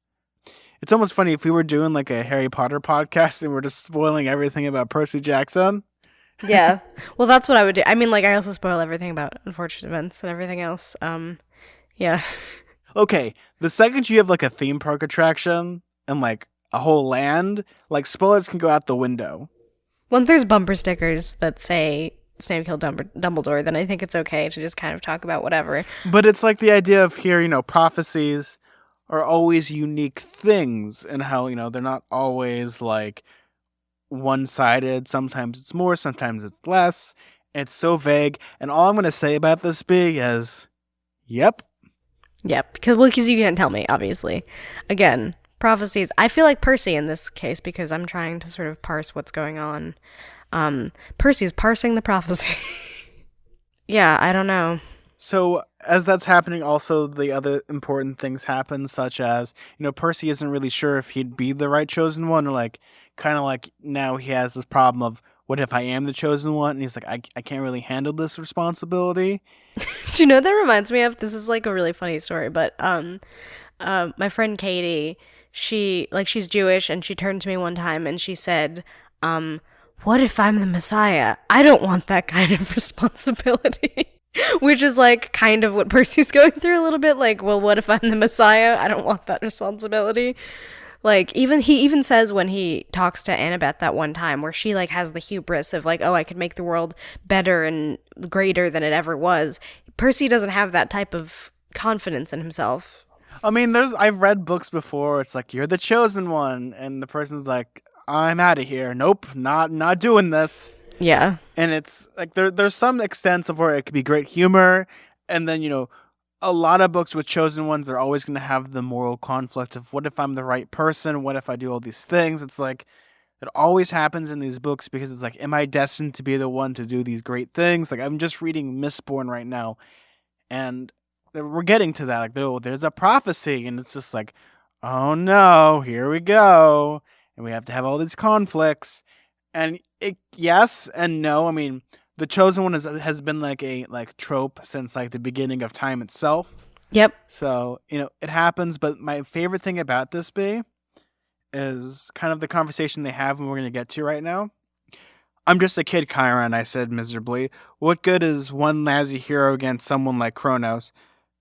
it's almost funny if we were doing like a Harry Potter podcast and we're just spoiling everything about Percy Jackson. Yeah. Well, that's what I would do. I mean, like, I also spoil everything about unfortunate events and everything else. Yeah. Okay, the second you have like a theme park attraction and like a whole land, like spoilers can go out the window. Once there's bumper stickers that say Snape killed Dumbledore, then I think it's okay to just kind of talk about whatever. But it's like the idea of here, you know, prophecies are always unique things, and how, you know, they're not always like one-sided. Sometimes it's more, sometimes it's less. It's so vague, and all I'm going to say about this big is, yep. Yep, because you can't tell me, obviously. Again, prophecies. I feel like Percy in this case, because I'm trying to sort of parse what's going on. Percy's parsing the prophecy. Yeah, I don't know. So as that's happening, also the other important things happen, such as, Percy isn't really sure if he'd be the right chosen one, or like, kind of like now he has this problem of, what if I am the chosen one? And he's like, I can't really handle this responsibility. Do you know what that reminds me of? This is like a really funny story, but my friend Katie, she's Jewish, and she turned to me one time and she said, what if I'm the Messiah? I don't want that kind of responsibility. Which is like kind of what Percy's going through a little bit. Like, well, what if I'm the Messiah? I don't want that responsibility. Like, he even says when he talks to Annabeth that one time where she like has the hubris of like, oh, I could make the world better and greater than it ever was. Percy doesn't have that type of confidence in himself. I mean, I've read books before. It's like, you're the chosen one, and the person's like, I'm out of here. Nope, not doing this. Yeah. And it's like there's some extents of where it could be great humor, and then a lot of books with chosen ones are always going to have the moral conflict of, what if I'm the right person? What if I do all these things? It's like it always happens in these books, because it's like, am I destined to be the one to do these great things? Like, I'm just reading Mistborn right now, and we're getting to that. Like, oh, there's a prophecy, and it's just like, oh no, here we go, and we have to have all these conflicts. And yes and no. I mean, the chosen one has been like a trope since like the beginning of time itself. Yep. So it happens. But my favorite thing about this is kind of the conversation they have, and we're going to get to right now. I'm just a kid, Chiron, I said miserably. What good is one lousy hero against someone like Kronos?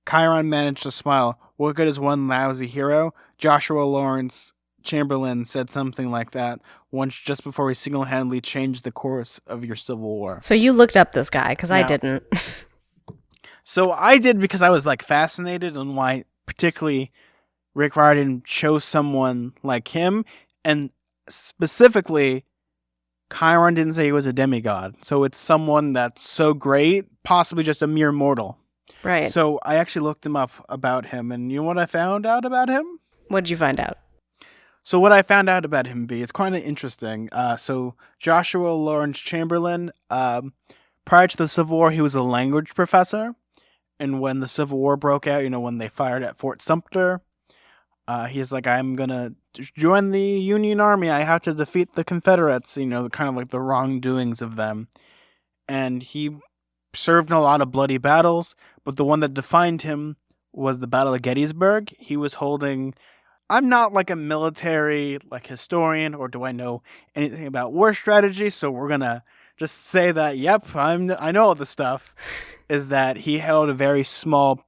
Chiron managed to smile. What good is one lousy hero? Joshua Lawrence Chamberlain said something like that once, just before he single-handedly changed the course of your civil war. So you looked up this guy, because I didn't. So I did, because I was like fascinated on why particularly Rick Riordan chose someone like him, and specifically Chiron didn't say he was a demigod. So it's someone that's so great, possibly just a mere mortal. Right. So I actually looked him up about him, and you know what I found out about him? What did you find out? So what I found out about him, it's kind of interesting. So Joshua Lawrence Chamberlain, prior to the Civil War, he was a language professor. And when the Civil War broke out, when they fired at Fort Sumter, he's like, I'm going to join the Union Army. I have to defeat the Confederates, kind of like the wrongdoings of them. And he served in a lot of bloody battles, but the one that defined him was the Battle of Gettysburg. He was holding... I'm not like a military historian, or do I know anything about war strategy, so we're going to just say that, yep, I know all this stuff, is that he held a very small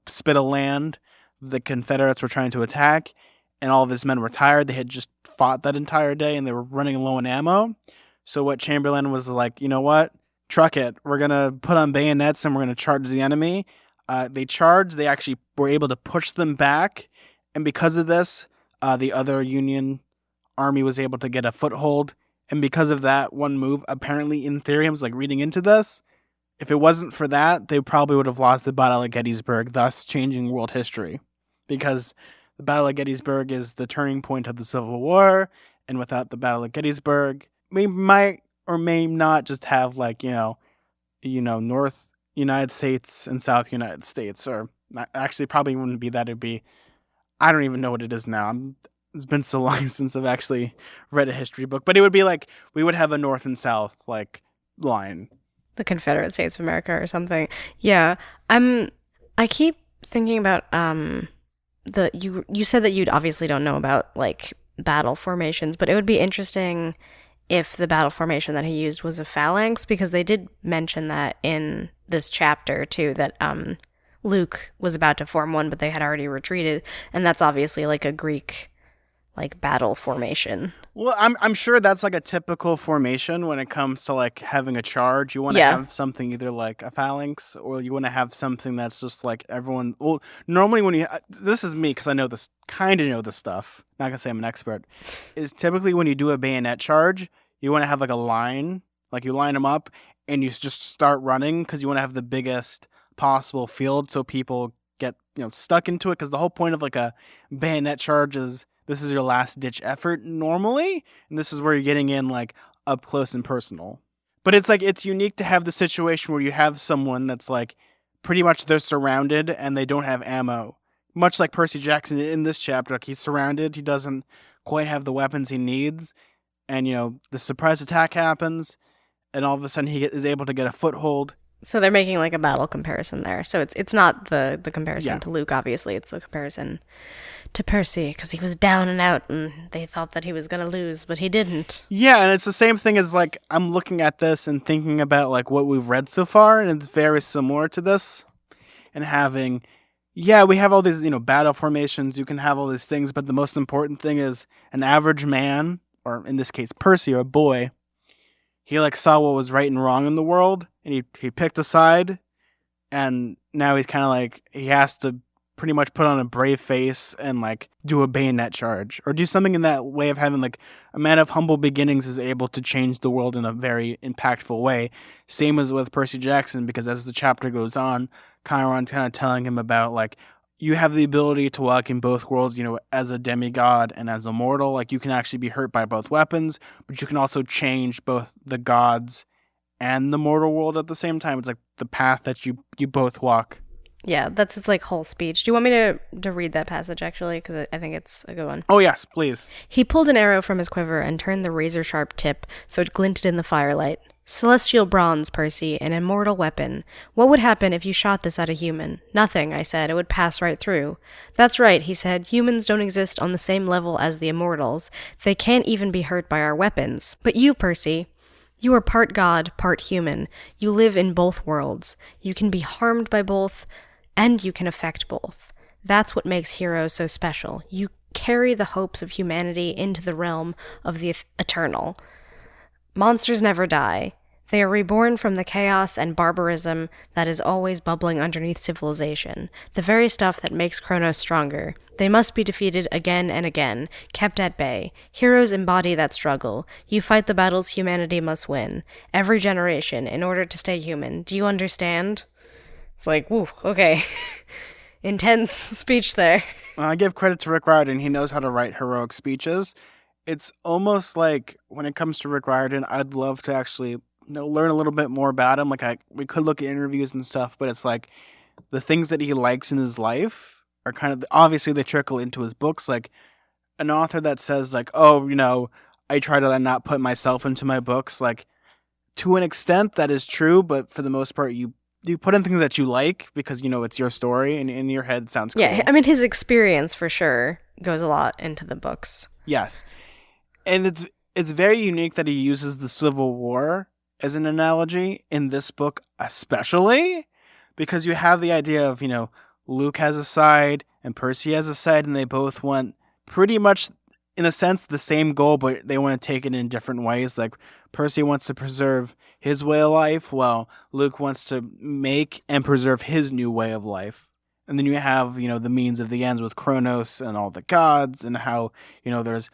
spit of land the Confederates were trying to attack, and all of his men were tired. They had just fought that entire day, and they were running low on ammo. So what Chamberlain was like, you know what? Truck it. We're going to put on bayonets, and we're going to charge the enemy. They charged. They actually were able to push them back. And because of this, the other Union army was able to get a foothold. And because of that one move, apparently, in theory, I was reading into this, if it wasn't for that, they probably would have lost the Battle of Gettysburg, thus changing world history. Because the Battle of Gettysburg is the turning point of the Civil War, and without the Battle of Gettysburg, we might or may not just have North United States and South United States, or actually probably wouldn't be that. It'd be, I don't even know what it is now. It's been so long since I've actually read a history book, but it would be we would have a North and South line. The Confederate States of America or something. Yeah. I keep thinking about you said that you obviously don't know about battle formations, but it would be interesting if the battle formation that he used was a phalanx, because they did mention that in this chapter too, that Luke was about to form one, but they had already retreated, and that's obviously a Greek battle formation. Well, I'm sure that's a typical formation when it comes to having a charge. You want to have something either like a phalanx, or you want to have something that's just everyone. Well, normally when you, this is me because I know this, kind of know this stuff. Not gonna say I'm an expert. Is typically when you do a bayonet charge, you want to have a line, you line them up, and you just start running because you want to have the biggest possible field so people get stuck into it. Because the whole point of a bayonet charge is, this is your last ditch effort normally, and this is where you're getting in up close and personal. But it's it's unique to have the situation where you have someone that's pretty much they're surrounded and they don't have ammo. Much like Percy Jackson in this chapter, like he's surrounded, he doesn't quite have the weapons he needs, and the surprise attack happens, and all of a sudden he is able to get a foothold. So they're making like a battle comparison there. So it's not the comparison to Luke, obviously. It's the comparison to Percy, because he was down and out, and they thought that he was going to lose, but he didn't. Yeah, and it's the same thing as, like, I'm looking at this and thinking about, like, what we've read so far, and it's very similar to this. And having, we have all these, battle formations, you can have all these things, but the most important thing is an average man, or in this case, Percy, or a boy, he, like, saw what was right and wrong in the world, and he picked a side, and now he's kind of like, he has to pretty much put on a brave face and, like, do a bayonet charge, or do something in that way of having, like, a man of humble beginnings is able to change the world in a very impactful way. Same as with Percy Jackson, because as the chapter goes on, Chiron's kind of telling him about, like, you have the ability to walk in both worlds, as a demigod and as a mortal. Like, you can actually be hurt by both weapons, but you can also change both the gods and the mortal world at the same time. It's like the path that you both walk. Yeah, that's his, like, whole speech. Do you want me to read that passage, actually? Because I think it's a good one. Oh, yes, please. He pulled an arrow from his quiver and turned the razor-sharp tip so it glinted in the firelight. Celestial bronze, Percy, an immortal weapon. What would happen if you shot this at a human? Nothing, I said. It would pass right through. That's right, he said. Humans don't exist on the same level as the immortals. They can't even be hurt by our weapons. But you, Percy, you are part god, part human. You live in both worlds. You can be harmed by both, and you can affect both. That's what makes heroes so special. You carry the hopes of humanity into the realm of the eternal. Monsters never die. They are reborn from the chaos and barbarism that is always bubbling underneath civilization, the very stuff that makes Kronos stronger. They must be defeated again and again, kept at bay. Heroes embody that struggle. You fight the battles humanity must win. Every generation, in order to stay human. Do you understand? It's like, woo, okay. Intense speech there. I give credit to Rick Riordan. He knows how to write heroic speeches. It's almost like, when it comes to Rick Riordan, I'd love to actually learn a little bit more about him. Like, we could look at interviews and stuff, but it's like the things that he likes in his life are kind of, obviously they trickle into his books. Like, an author that says, like, oh, I try to not put myself into my books. Like, to an extent that is true, but for the most part, you put in things that you like because, it's your story, and in your head it sounds cool. Yeah, I mean, his experience for sure goes a lot into the books. Yes. And it's very unique that he uses the Civil War as an analogy in this book, especially because you have the idea of, Luke has a side and Percy has a side, and they both want pretty much, in a sense, the same goal, but they want to take it in different ways. Like, Percy wants to preserve his way of life, while Luke wants to make and preserve his new way of life. And then you have, the means of the ends with Kronos and all the gods, and how, there's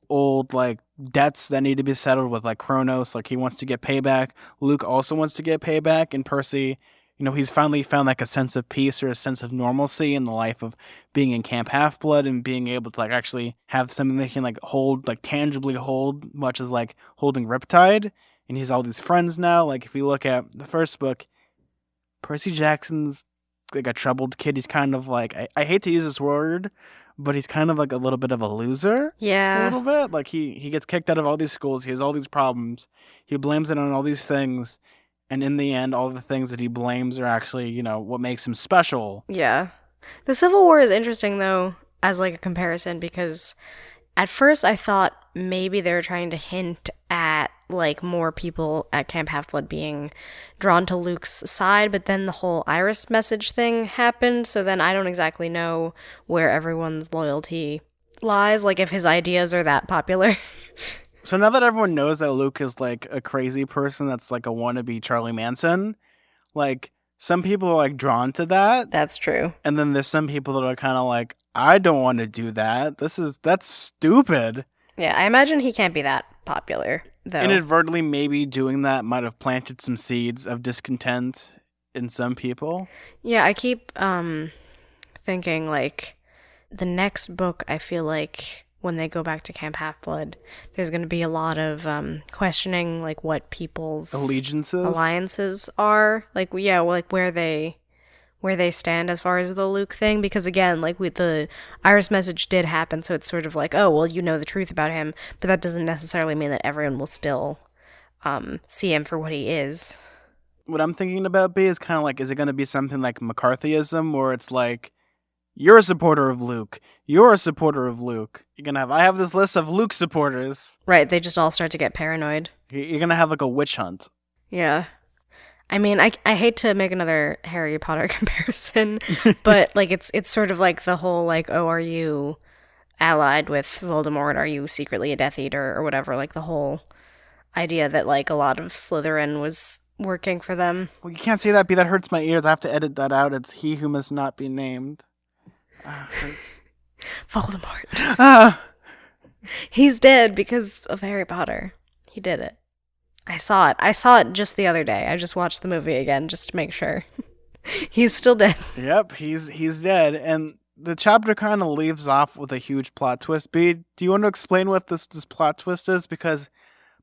old, like, debts that need to be settled with, like, Kronos. Like, he wants to get payback. Luke also wants to get payback. And Percy, he's finally found, like, a sense of peace or a sense of normalcy in the life of being in Camp Half-Blood and being able to, like, actually have something they can, like, hold, like, tangibly hold, much as, like, holding Riptide. And he's all these friends now. Like, if you look at the first book, Percy Jackson's, like, a troubled kid. He's kind of, like, I hate to use this word, but he's kind of, like, a little bit of a loser. Yeah. A little bit. Like, he gets kicked out of all these schools. He has all these problems. He blames it on all these things. And in the end, all the things that he blames are actually, what makes him special. Yeah. The Civil War is interesting, though, as, like, a comparison, because at first I thought maybe they were trying to hint at, like, more people at Camp Half-Blood being drawn to Luke's side, but then the whole Iris message thing happened, so then I don't exactly know where everyone's loyalty lies, like, if his ideas are that popular. So now that everyone knows that Luke is, like, a crazy person that's, like, a wannabe Charlie Manson, like, some people are, like, drawn to that. That's true. And then there's some people that are kind of like, I don't want to do that. That's stupid. Yeah, I imagine he can't be that popular, though. Inadvertently, maybe doing that might have planted some seeds of discontent in some people. Yeah, I keep thinking, like, the next book, I feel like when they go back to Camp Half-Blood, there's going to be a lot of questioning, like, what people's alliances are. Like, yeah, like, where they where they stand as far as the Luke thing, because again, like with the Iris message did happen, so it's sort of like, oh, well, you know the truth about him, but that doesn't necessarily mean that everyone will still see him for what he is. What I'm thinking about, B, is kind of like, is it going to be something like McCarthyism, where it's like, you're a supporter of Luke, you're a supporter of Luke. You're going to have, I have this list of Luke supporters. Right, they just all start to get paranoid. You're going to have like a witch hunt. Yeah. I mean, I hate to make another Harry Potter comparison, but like it's sort of like the whole like, oh, are you allied with Voldemort? Are you secretly a Death Eater or whatever? Like the whole idea that like a lot of Slytherin was working for them. Well, you can't say that, B. That hurts my ears. I have to edit that out. It's he who must not be named. Voldemort. He's dead because of Harry Potter. He did it. I saw it. I saw it just the other day. I just watched the movie again just to make sure. He's still dead. Yep, he's dead. And the chapter kind of leaves off with a huge plot twist. B, do you want to explain what this plot twist is? Because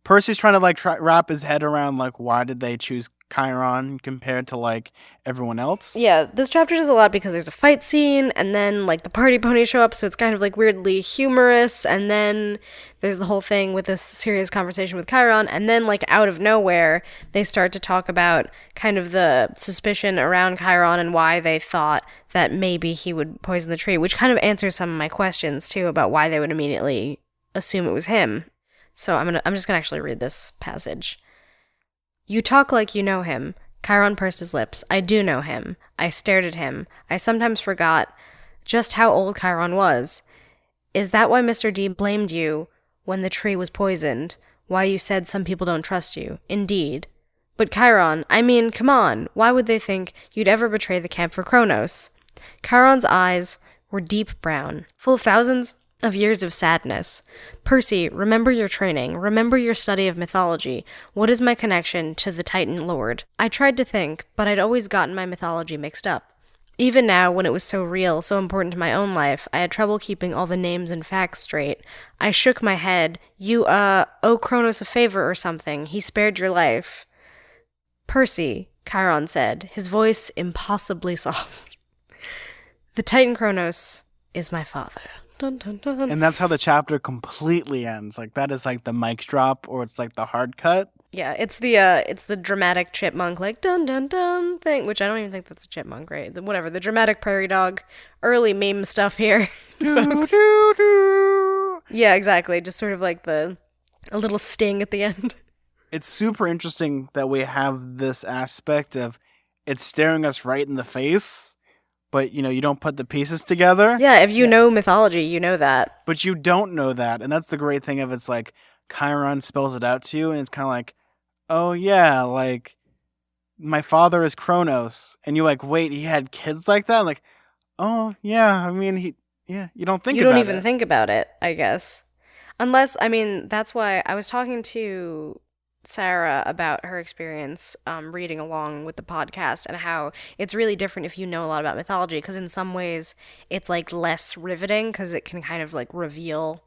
Percy's trying to like wrap his head around like why did they choose Chiron compared to like everyone else? Yeah, this chapter does a lot because there's a fight scene and then like the party ponies show up, so it's kind of like weirdly humorous, and then there's the whole thing with this serious conversation with Chiron, and then like out of nowhere they start to talk about kind of the suspicion around Chiron and why they thought that maybe he would poison the tree, which kind of answers some of my questions too about why they would immediately assume it was him. So I'm just gonna actually read this passage. You talk like you know him. Chiron pursed his lips. I do know him. I stared at him. I sometimes forgot just how old Chiron was. Is that why Mr. D blamed you when the tree was poisoned? Why you said some people don't trust you? Indeed. But Chiron, I mean, come on. Why would they think you'd ever betray the camp for Kronos? Chiron's eyes were deep brown, full of thousands of years of sadness. Percy, remember your training. Remember your study of mythology. What is my connection to the Titan Lord? I tried to think, but I'd always gotten my mythology mixed up. Even now, when it was so real, so important to my own life, I had trouble keeping all the names and facts straight. I shook my head. You, owe Kronos a favor or something. He spared your life. Percy, Chiron said, his voice impossibly soft. The Titan Kronos is my father. Dun, dun, dun. And that's how the chapter completely ends. Like that is like the mic drop, or it's like the hard cut. Yeah, it's the dramatic chipmunk like dun dun dun thing, which I don't even think that's a chipmunk, right? Whatever, the dramatic prairie dog, early meme stuff here, folks. Yeah, exactly. Just sort of like a little sting at the end. It's super interesting that we have this aspect of it's staring us right in the face. But, you know, you don't put the pieces together. Yeah, if you know mythology, you know that. But you don't know that. And that's the great thing of it's like Chiron spells it out to you. And it's kind of like, oh, yeah, like my father is Kronos. And you're like, wait, he had kids like that? Like, oh, yeah, I mean, you don't think about it. You don't even think about it, I guess. Unless, I mean, that's why I was talking to Sarah about her experience reading along with the podcast and how it's really different if you know a lot about mythology, because in some ways it's like less riveting because it can kind of like reveal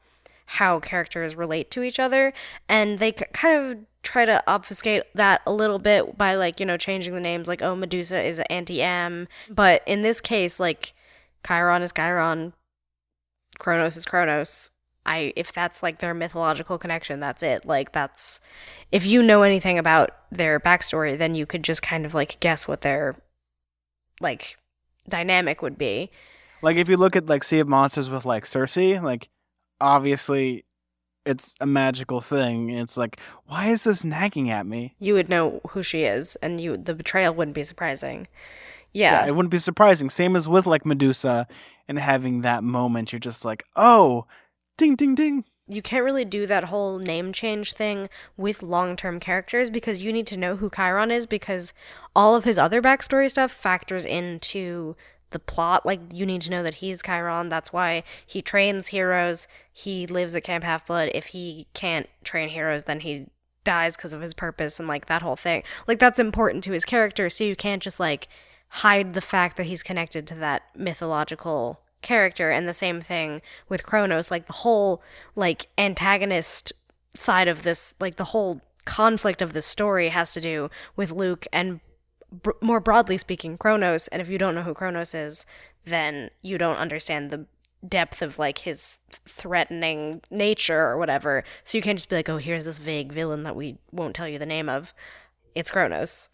how characters relate to each other, and they kind of try to obfuscate that a little bit by like, you know, changing the names, like, oh, Medusa is Auntie M, but in this case, like, Chiron is Chiron, Kronos is Kronos. If that's like their mythological connection, that's it. Like that's, if you know anything about their backstory, then you could just kind of like guess what their like dynamic would be. Like if you look at like Sea of Monsters with like Cersei, like obviously it's a magical thing. It's like, why is this nagging at me? You would know who she is, and the betrayal wouldn't be surprising. Yeah, it wouldn't be surprising. Same as with like Medusa and having that moment, you're just like, oh, ding, ding, ding. You can't really do that whole name change thing with long-term characters because you need to know who Chiron is, because all of his other backstory stuff factors into the plot. Like, you need to know that he's Chiron. That's why he trains heroes. He lives at Camp Half-Blood. If he can't train heroes, then he dies because of his purpose, and like that whole thing. Like, that's important to his character, so you can't just like hide the fact that he's connected to that mythological character. And the same thing with Kronos. Like, the whole like antagonist side of this, like the whole conflict of this story has to do with Luke and more broadly speaking, Kronos. And if you don't know who Kronos is, then you don't understand the depth of like his threatening nature or whatever. So you can't just be like, oh, here's this vague villain that we won't tell you the name of. It's Kronos.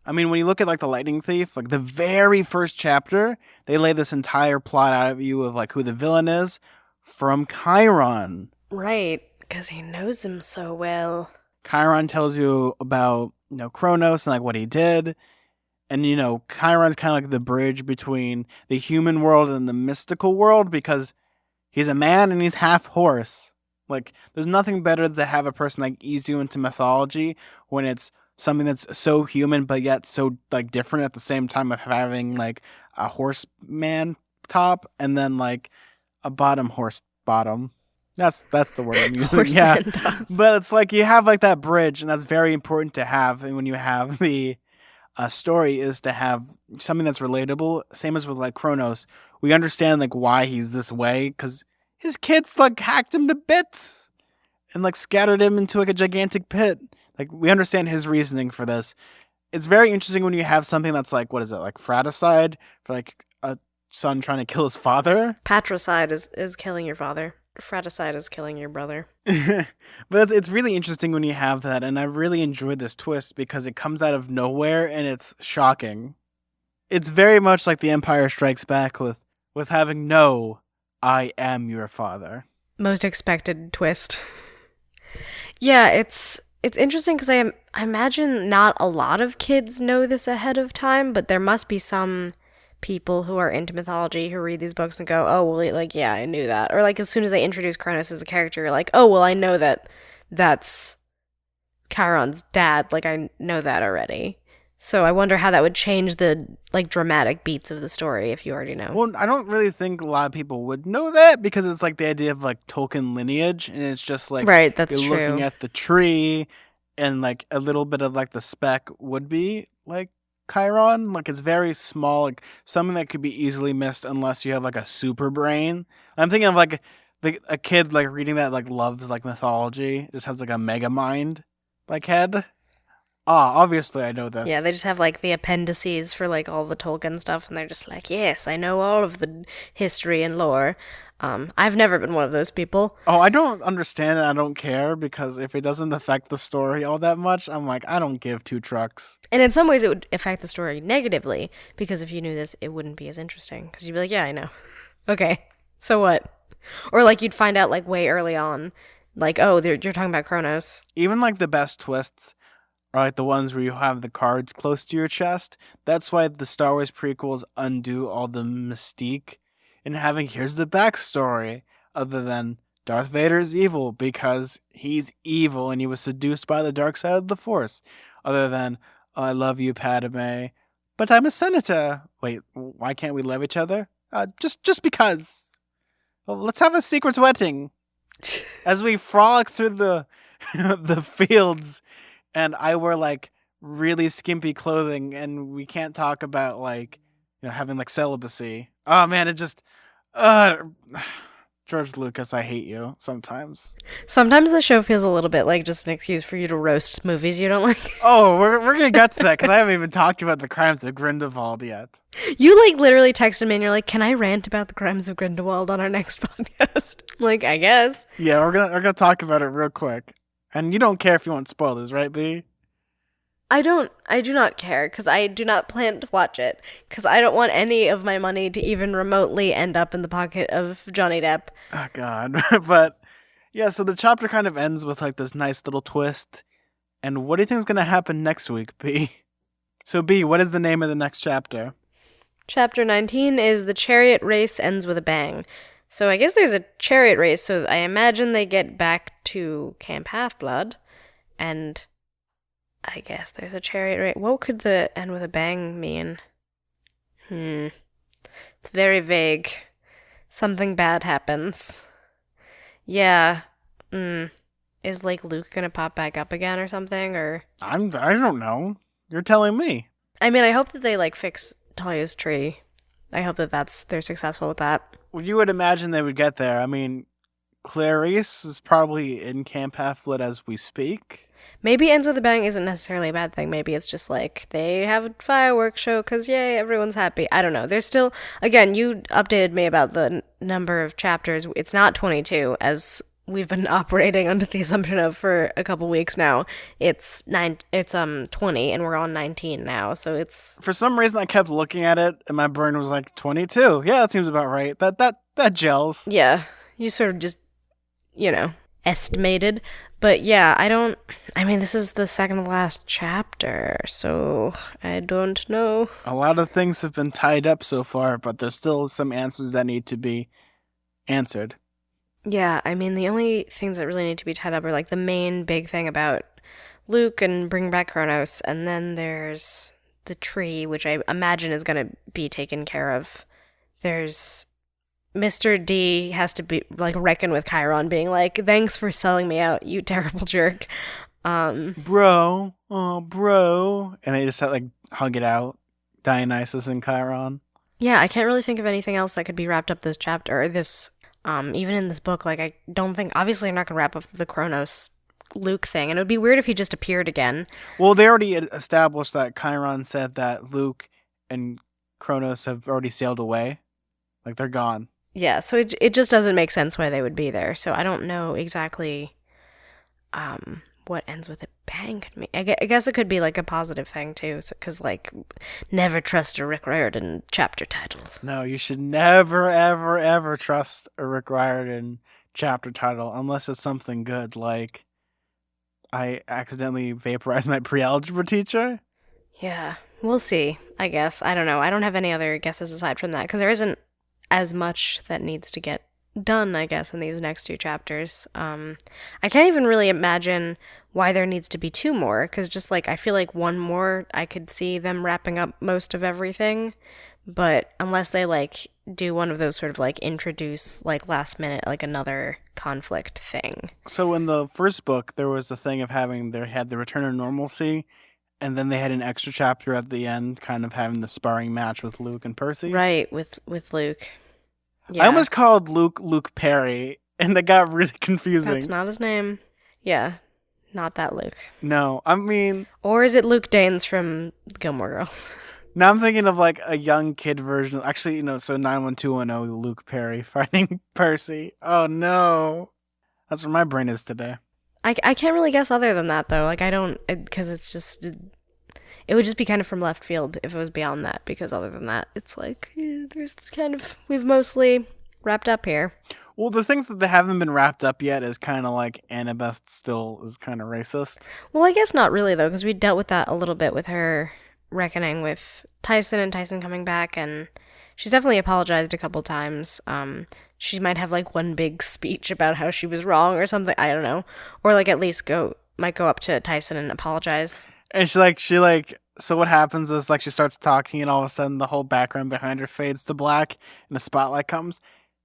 I mean, when you look at like the Lightning Thief, like the very first chapter, they lay this entire plot out of you of like who the villain is from Chiron. Right, because he knows him so well. Chiron tells you about, Kronos and like what he did. And, Chiron's kind of like the bridge between the human world and the mystical world because he's a man and he's half horse. Like, there's nothing better to have a person like ease you into mythology when it's something that's so human but yet so like different at the same time of having like a horseman top and then like a horse bottom. That's the word I'm using. Yeah. Top. But it's like you have like that bridge, and that's very important to have. And when you have the story is to have something that's relatable. Same as with like Kronos. We understand like why he's this way because his kids like hacked him to bits and like scattered him into like a gigantic pit. Like, we understand his reasoning for this. It's very interesting when you have something that's like, what is it, like fratricide for like a son trying to kill his father? Patricide is killing your father. Fratricide is killing your brother. But it's really interesting when you have that, and I really enjoyed this twist because it comes out of nowhere and it's shocking. It's very much like The Empire Strikes Back with having no, I am your father. Most expected twist. Yeah, it's interesting because I imagine not a lot of kids know this ahead of time, but there must be some people who are into mythology who read these books and go, oh, well, like, yeah, I knew that. Or, like, as soon as they introduce Kronos as a character, you're like, oh, well, I know that that's Chiron's dad. Like, I know that already. So I wonder how that would change the, like, dramatic beats of the story if you already know. Well, I don't really think a lot of people would know that because it's, like, the idea of, like, Tolkien lineage, and it's just, like, right, that's you're true. Looking at the tree, and, like, a little bit of, like, the speck would be, like, Chiron. Like, it's very small, like, something that could be easily missed unless you have, like, a super brain. I'm thinking of, like, a kid, like, reading that, like, loves, like, mythology, just has, like, a mega mind, like, head. Obviously I know this. Yeah, they just have, like, the appendices for, like, all the Tolkien stuff, and they're just like, yes, I know all of the history and lore. I've never been one of those people. Oh, I don't understand it. I don't care, because if it doesn't affect the story all that much, I'm like, I don't give two trucks. And in some ways it would affect the story negatively, because if you knew this, it wouldn't be as interesting, because you'd be like, yeah, I know. Okay, so what? Or, like, you'd find out, like, way early on, like, oh, you're talking about Kronos. Even, like, the best twists are like the ones where you have the cards close to your chest. That's why the Star Wars prequels undo all the mystique in having, here's the backstory, other than Darth Vader's evil because he's evil and he was seduced by the dark side of the Force. Other than, oh, I love you, Padme, but I'm a senator. Wait, why can't we love each other? Just because. Well, let's have a secret wedding. As we frolic through the the fields, and I wear like really skimpy clothing, and we can't talk about like, having like celibacy. Oh man, it just, George Lucas, I hate you sometimes. Sometimes the show feels a little bit like just an excuse for you to roast movies you don't like. Oh, we're gonna get to that because I haven't even talked about the Crimes of Grindelwald yet. You like literally texted me and you're like, "Can I rant about the Crimes of Grindelwald on our next podcast?" I'm like, I guess. Yeah, we're gonna talk about it real quick. And you don't care if you want spoilers, right, B? I do not care, because I do not plan to watch it, because I don't want any of my money to even remotely end up in the pocket of Johnny Depp. Oh, God. But, yeah, so the chapter kind of ends with, like, this nice little twist. And what do you think is going to happen next week, B? So, B, what is the name of the next chapter? Chapter 19 is The Chariot Race Ends with a Bang. So I guess there's a chariot race, so I imagine they get back to Camp Half-Blood, and I guess there's a chariot race. What could the end with a bang mean? It's very vague. Something bad happens. Yeah. Is, like, Luke gonna pop back up again or something, or? I don't know. You're telling me. I mean, I hope that they, like, fix Talia's tree. I hope that they're successful with that. Well, you would imagine they would get there. I mean, Clarice is probably in Camp Half-Blood as we speak. Maybe Ends with a Bang isn't necessarily a bad thing. Maybe it's just like they have a fireworks show because, yay, everyone's happy. I don't know. There's still, again, you updated me about the number of chapters. It's not 22, as we've been operating under the assumption of for a couple weeks now. It's 20, and we're on 19 now. So it's... For some reason, I kept looking at it, and my brain was like, 22. Yeah, that seems about right. That gels. Yeah, you sort of just, estimated. But yeah, this is the second to last chapter, so I don't know. A lot of things have been tied up so far, but there's still some answers that need to be answered. Yeah, the only things that really need to be tied up are like the main big thing about Luke and bringing back Kronos, and then there's the tree, which I imagine is going to be taken care of. There's Mr. D has to be like reckon with Chiron, being like, "Thanks for selling me out, you terrible jerk." Bro, and they just like hug it out, Dionysus and Chiron. Yeah, I can't really think of anything else that could be wrapped up this chapter or this. Even in this book, like I don't think. Obviously, I'm not gonna wrap up the Kronos Luke thing, and it would be weird if he just appeared again. Well, they already established that Chiron said that Luke and Kronos have already sailed away, like they're gone. Yeah, so it just doesn't make sense why they would be there. So I don't know exactly what Ends with a Bang could mean. I guess it could be like a positive thing too, because like never trust a Rick Riordan chapter title. No, you should never, ever, ever trust a Rick Riordan chapter title unless it's something good, like I accidentally vaporized my pre-algebra teacher. Yeah, we'll see, I guess. I don't know. I don't have any other guesses aside from that, because there isn't as much that needs to get done, I guess, in these next two chapters. I can't even really imagine why there needs to be two more, because just like I feel like one more, I could see them wrapping up most of everything, but unless they like do one of those sort of like introduce like last minute like another conflict thing. So in the first book, there was the thing of they had the return of normalcy, and then they had an extra chapter at the end, kind of having the sparring match with Luke and Percy. Right, with Luke. Yeah. I almost called Luke Perry, and that got really confusing. That's not his name. Yeah, not that Luke. No, Or is it Luke Danes from Gilmore Girls? Now I'm thinking of like a young kid version. Actually, so 91210 Luke Perry fighting Percy. Oh no. That's where my brain is today. I can't really guess other than that, though. Like, I don't, because it's just, it would just be kind of from left field if it was beyond that, because other than that, it's like, there's kind of, we've mostly wrapped up here. Well, the things that they haven't been wrapped up yet is kind of like Annabeth still is kind of racist. Well, I guess not really, though, because we dealt with that a little bit with her reckoning with Tyson and Tyson coming back, and she's definitely apologized a couple times. She might have like one big speech about how she was wrong or something. I don't know. Or like at least might go up to Tyson and apologize. And so what happens is like she starts talking and all of a sudden the whole background behind her fades to black and the spotlight comes.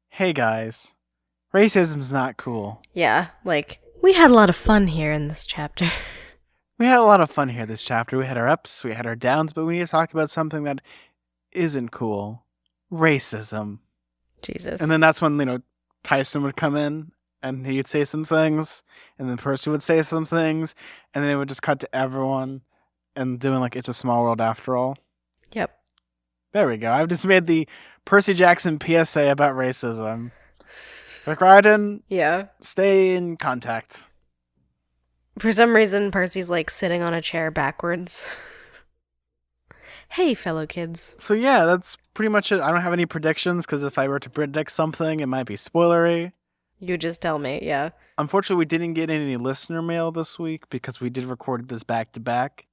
Hey guys, racism's not cool. Yeah, like we had a lot of fun here in this chapter. We had a lot of fun here this chapter. We had our ups, we had our downs, but we need to talk about something that isn't cool. Racism. Jesus. And then that's when, Tyson would come in and he'd say some things, and then Percy would say some things, and then they would just cut to everyone and doing like It's a Small World After All. Yep. There we go. I've just made the Percy Jackson PSA about racism. Rick Riordan, yeah. Stay in contact. For some reason, Percy's like sitting on a chair backwards. Hey, fellow kids. So yeah, that's pretty much it. I don't have any predictions, because if I were to predict something, it might be spoilery. You just tell me, yeah. Unfortunately, we didn't get any listener mail this week, because we did record this back-to-back.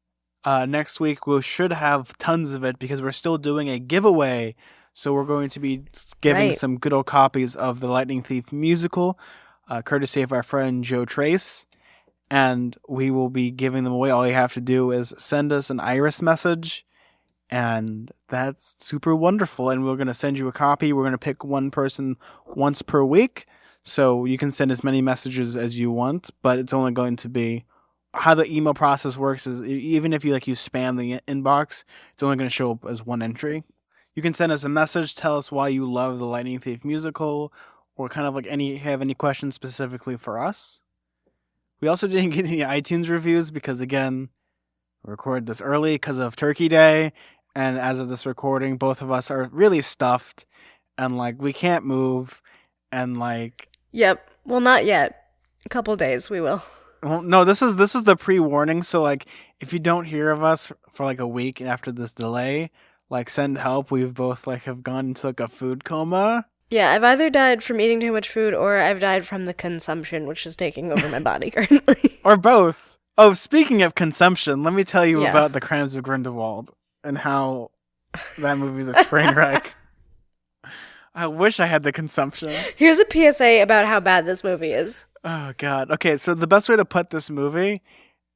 Next week, we should have tons of it, because we're still doing a giveaway. So we're going to be giving some good old copies of the Lightning Thief musical, courtesy of our friend Joe Trace. And we will be giving them away. All you have to do is send us an Iris message, and that's super wonderful. And we're going to send you a copy. We're going to pick one person once per week. So you can send as many messages as you want, but it's only going to be how the email process works is even if you spam the inbox, it's only going to show up as one entry. You can send us a message, tell us why you love the Lightning Thief musical, or kind of like have any questions specifically for us. We also didn't get any iTunes reviews because, again, we recorded this early because of Turkey Day, and as of this recording, both of us are really stuffed, and like we can't move, and like. Yep. Well, not yet. A couple days we will. Well, no, this is the pre-warning. So like, if you don't hear of us for like a week after this delay, like send help. We've both like have gone into like a food coma. Yeah, I've either died from eating too much food or I've died from the consumption, which is taking over my body currently. Or both. Oh, speaking of consumption, let me tell you about the Crimes of Grindelwald and how that movie's a train wreck. I wish I had the consumption. Here's a PSA about how bad this movie is. Oh, God. Okay, so the best way to put this movie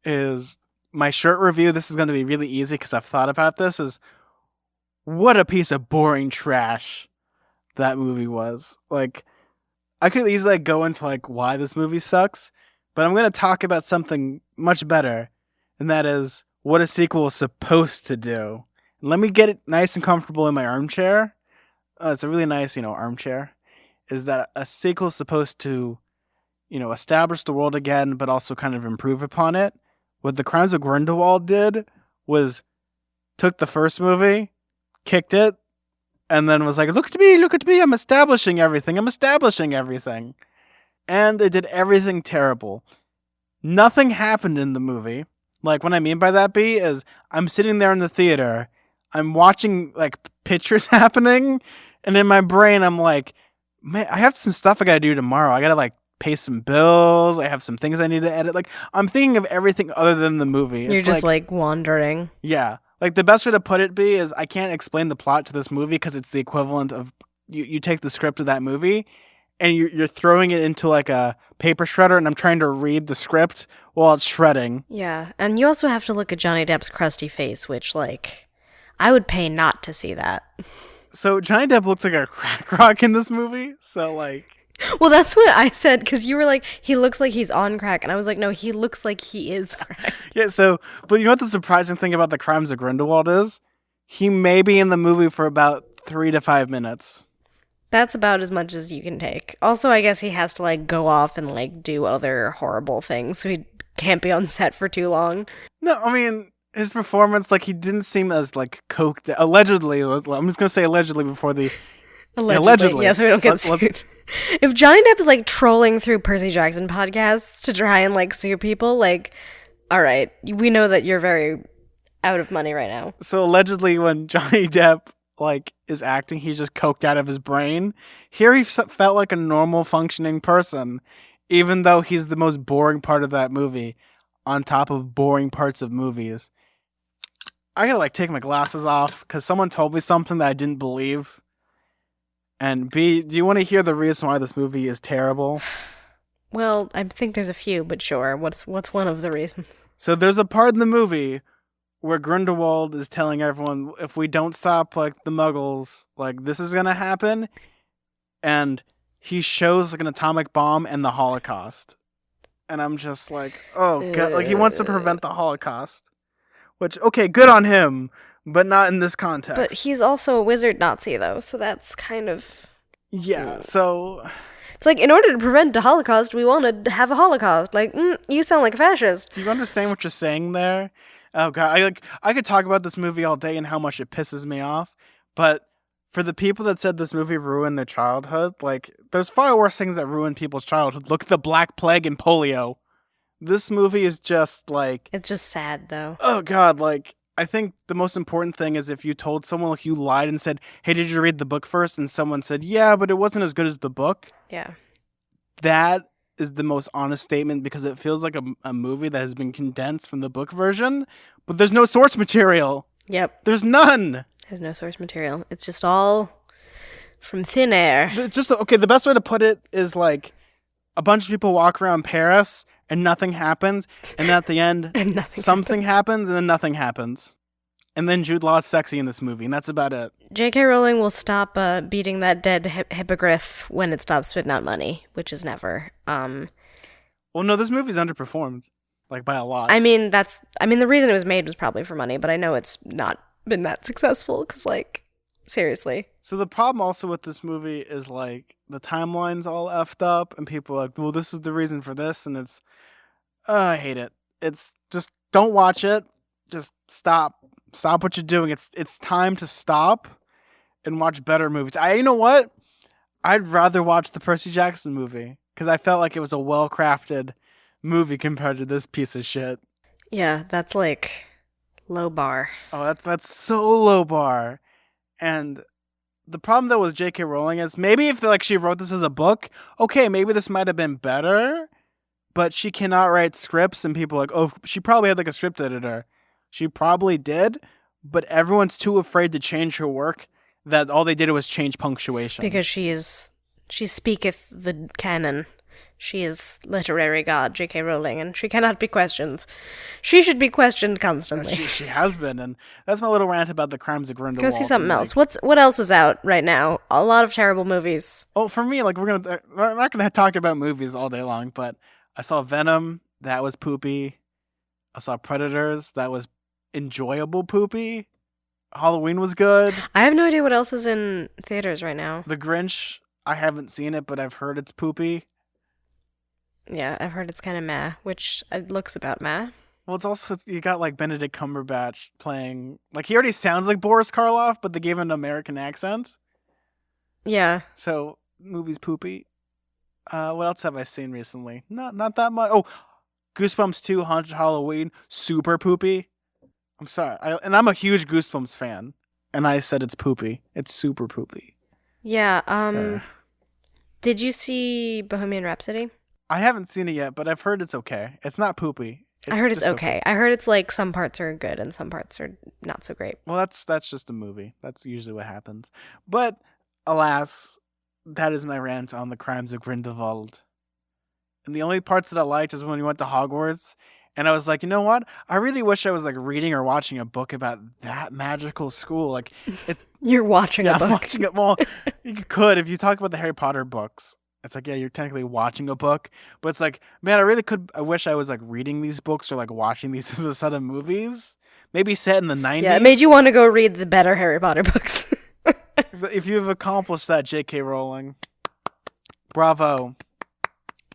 is my short review. This is going to be really easy because I've thought about this. Is what a piece of boring trash that movie was. Like, I could easily go into like why this movie sucks, but I'm going to talk about something much better, and that is what a sequel is supposed to do. And let me get it nice and comfortable in my armchair. It's a really nice, armchair. Is that a sequel is supposed to, establish the world again, but also kind of improve upon it. What the Crimes of Grindelwald did was took the first movie, kicked it, and then was like, look at me, I'm establishing everything. And they did everything terrible. Nothing happened in the movie. Like, what I mean by that, B, is I'm sitting there in the theater, I'm watching, like, pictures happening, and in my brain, I'm like, man, I have some stuff I gotta do tomorrow. I gotta, like, pay some bills. I have some things I need to edit. Like, I'm thinking of everything other than the movie. You're just, like, wandering. Yeah. Like, the best way to put it, B, is I can't explain the plot to this movie because it's the equivalent of you take the script of that movie and you're throwing it into, like, a paper shredder, and I'm trying to read the script while it's shredding. Yeah, and you also have to look at Johnny Depp's crusty face, which, like, I would pay not to see that. So, Johnny Depp looks like a crack rock in this movie, so, like... Well, that's what I said, because you were like, he looks like he's on crack, and I was like, no, he looks like he is crack. Yeah, so, but you know what the surprising thing about the Crimes of Grindelwald is? He may be in the movie for about 3 to 5 minutes. That's about as much as you can take. Also, I guess he has to, like, go off and, like, do other horrible things, so he can't be on set for too long. No, I mean, his performance, like, he didn't seem as, like, coked. Allegedly, I'm just gonna say allegedly before the... Allegedly. Yeah, so we don't get sued. If Johnny Depp is, like, trolling through Percy Jackson podcasts to try and, like, sue people, like, all right, we know that you're very out of money right now. So, allegedly, when Johnny Depp, like, is acting, he's just coked out of his brain. Here he felt like a normal functioning person, even though he's the most boring part of that movie, on top of boring parts of movies. I gotta, like, take my glasses off, because someone told me something that I didn't believe. And B, do you want to hear the reason why this movie is terrible? Well, I think there's a few, but sure. What's one of the reasons? So there's a part in the movie where Grindelwald is telling everyone, if we don't stop, like, the Muggles, like, this is gonna happen. And he shows, like, an atomic bomb and the Holocaust. And I'm just like, oh, God. Like, he wants to prevent the Holocaust. Which, okay, good on him, but not in this context. But he's also a wizard Nazi, though, so that's kind of... Yeah, so... It's like, in order to prevent the Holocaust, we want to have a Holocaust. Like, you sound like a fascist. Do you understand what you're saying there? Oh, God. I could talk about this movie all day and how much it pisses me off, but for the people that said this movie ruined their childhood, like, there's far worse things that ruin people's childhood. Look at the Black Plague and polio. This movie is just, like... It's just sad, though. Oh, God, like... I think the most important thing is if you told someone, like, you lied and said, hey, did you read the book first? And someone said, yeah, but it wasn't as good as the book. Yeah. That is the most honest statement because it feels like a movie that has been condensed from the book version, but there's no source material. Yep. There's none. There's no source material. It's just all from thin air. It's just, okay, the best way to put it is, like, a bunch of people walk around Paris and nothing happens, and at the end, something happens, and then nothing happens. And then Jude Law's sexy in this movie, and that's about it. J.K. Rowling will stop beating that dead hippogriff when it stops spitting out money, which is never. Well, no, this movie's underperformed, like, by a lot. I mean, the reason it was made was probably for money, but I know it's not been that successful, because, like, Seriously. So the problem also with this movie is like the timeline's all effed up, and people are like, well, this is the reason for this, and it's, I hate it. It's just don't watch it. Just stop. Stop what you're doing. It's time to stop and watch better movies. You know what? I'd rather watch the Percy Jackson movie because I felt like it was a well-crafted movie compared to this piece of shit. Yeah, that's like low bar. Oh, that's so low bar. And the problem though with J.K. Rowling is maybe if she wrote this as a book, okay, maybe this might have been better. But she cannot write scripts, and people are like, oh, she probably had like a script editor. She probably did, but everyone's too afraid to change her work that all they did was change punctuation. Because she speaketh the canon. She is literary god, J.K. Rowling, and she cannot be questioned. She should be questioned constantly. She has been, and that's my little rant about the Crimes of Grindelwald. Go see something else. What else is out right now? A lot of terrible movies. Oh, for me, like we're not gonna talk about movies all day long, but I saw Venom. That was poopy. I saw Predators. That was enjoyable poopy. Halloween was good. I have no idea what else is in theaters right now. The Grinch. I haven't seen it, but I've heard it's poopy. Yeah, I've heard it's kind of meh, which it looks about meh. Well, it's also, you got like Benedict Cumberbatch playing, like he already sounds like Boris Karloff, but they gave him an American accent. Yeah. So, movie's poopy. What else have I seen recently? Not that much. Oh, Goosebumps 2 Haunted Halloween, super poopy. I'm sorry. I'm a huge Goosebumps fan, and I said it's poopy. It's super poopy. Yeah, did you see Bohemian Rhapsody? I haven't seen it yet, but I've heard it's okay. It's not poopy. I heard it's okay. I heard it's like some parts are good and some parts are not so great. Well, that's just a movie. That's usually what happens. But alas, that is my rant on the Crimes of Grindelwald. And the only parts that I liked is when we went to Hogwarts, and I was like, you know what? I really wish I was like reading or watching a book about that magical school. Like, You're watching a book. I'm watching it. Well, you could if you talk about the Harry Potter books. It's like, yeah, you're technically watching a book, but it's like, man, I wish I was like reading these books or like watching these as a set of movies. Maybe set in the 90s. Yeah, it made you want to go read the better Harry Potter books. If you've accomplished that, J.K. Rowling, bravo.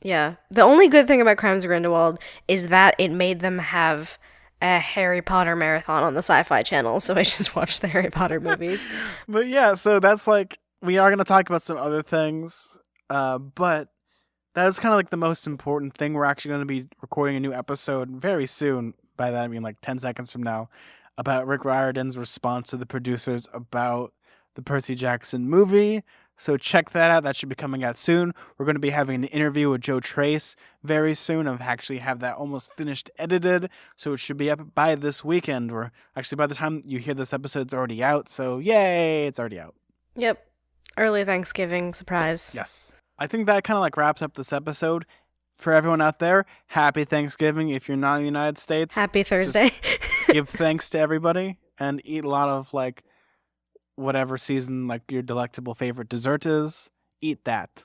Yeah. The only good thing about Crimes of Grindelwald is that it made them have a Harry Potter marathon on the Sci-Fi Channel, so I just watched the Harry Potter movies. But yeah, so that's like, we are going to talk about some other things. But that is kind of like the most important thing. We're actually going to be recording a new episode very soon. By that, I mean like 10 seconds from now, about Rick Riordan's response to the producers about the Percy Jackson movie. So check that out. That should be coming out soon. We're going to be having an interview with Joe Trace very soon. I've actually have that almost finished edited. So it should be up by this weekend. Or actually by the time you hear this episode, it's already out. So yay, it's already out. Yep. Early Thanksgiving surprise. Yes. I think that kind of like wraps up this episode. For everyone out there, happy Thanksgiving. If you're not in the United States, happy Thursday. Give thanks to everybody and eat a lot of like whatever season like your delectable favorite dessert is. Eat that.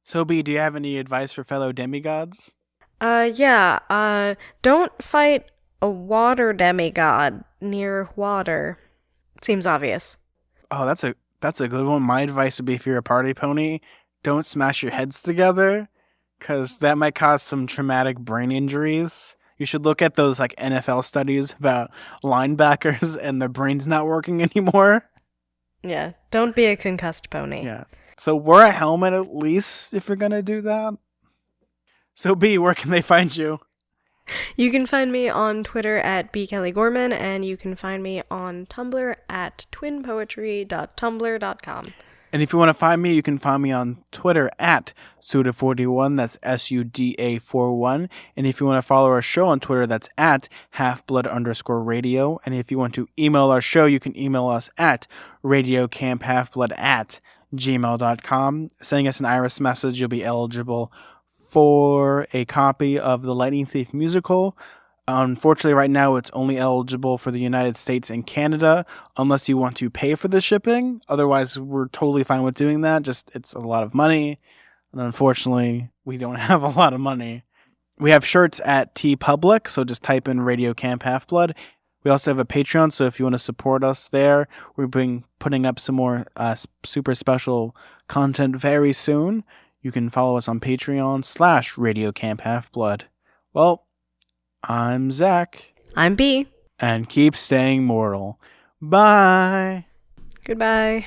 So B, do you have any advice for fellow demigods? Yeah. Don't fight a water demigod near water. Seems obvious. Oh, that's a good one. My advice would be if you're a party pony, don't smash your heads together, because that might cause some traumatic brain injuries. You should look at those like NFL studies about linebackers and their brains not working anymore. Yeah, don't be a concussed pony. Yeah. So wear a helmet at least if you're going to do that. So B, where can they find you? You can find me on Twitter at bkellygorman, and you can find me on Tumblr at twinpoetry.tumblr.com. And if you want to find me, you can find me on Twitter at Suda41. That's SUDA41. And if you want to follow our show on Twitter, that's at halfblood_radio. And if you want to email our show, you can email us at radiocamphalfblood@gmail.com. Sending us an iris message, you'll be eligible for a copy of the Lightning Thief musical. Unfortunately, right now, it's only eligible for the United States and Canada, unless you want to pay for the shipping. Otherwise, we're totally fine with doing that. Just, it's a lot of money. And unfortunately, we don't have a lot of money. We have shirts at TeePublic, so just type in Radio Camp Half-Blood. We also have a Patreon, so if you want to support us there, we've been putting up some more super special content very soon. You can follow us on Patreon/Radio Camp Half-Blood. Well, I'm Zach. I'm B. And keep staying mortal. Bye. Goodbye.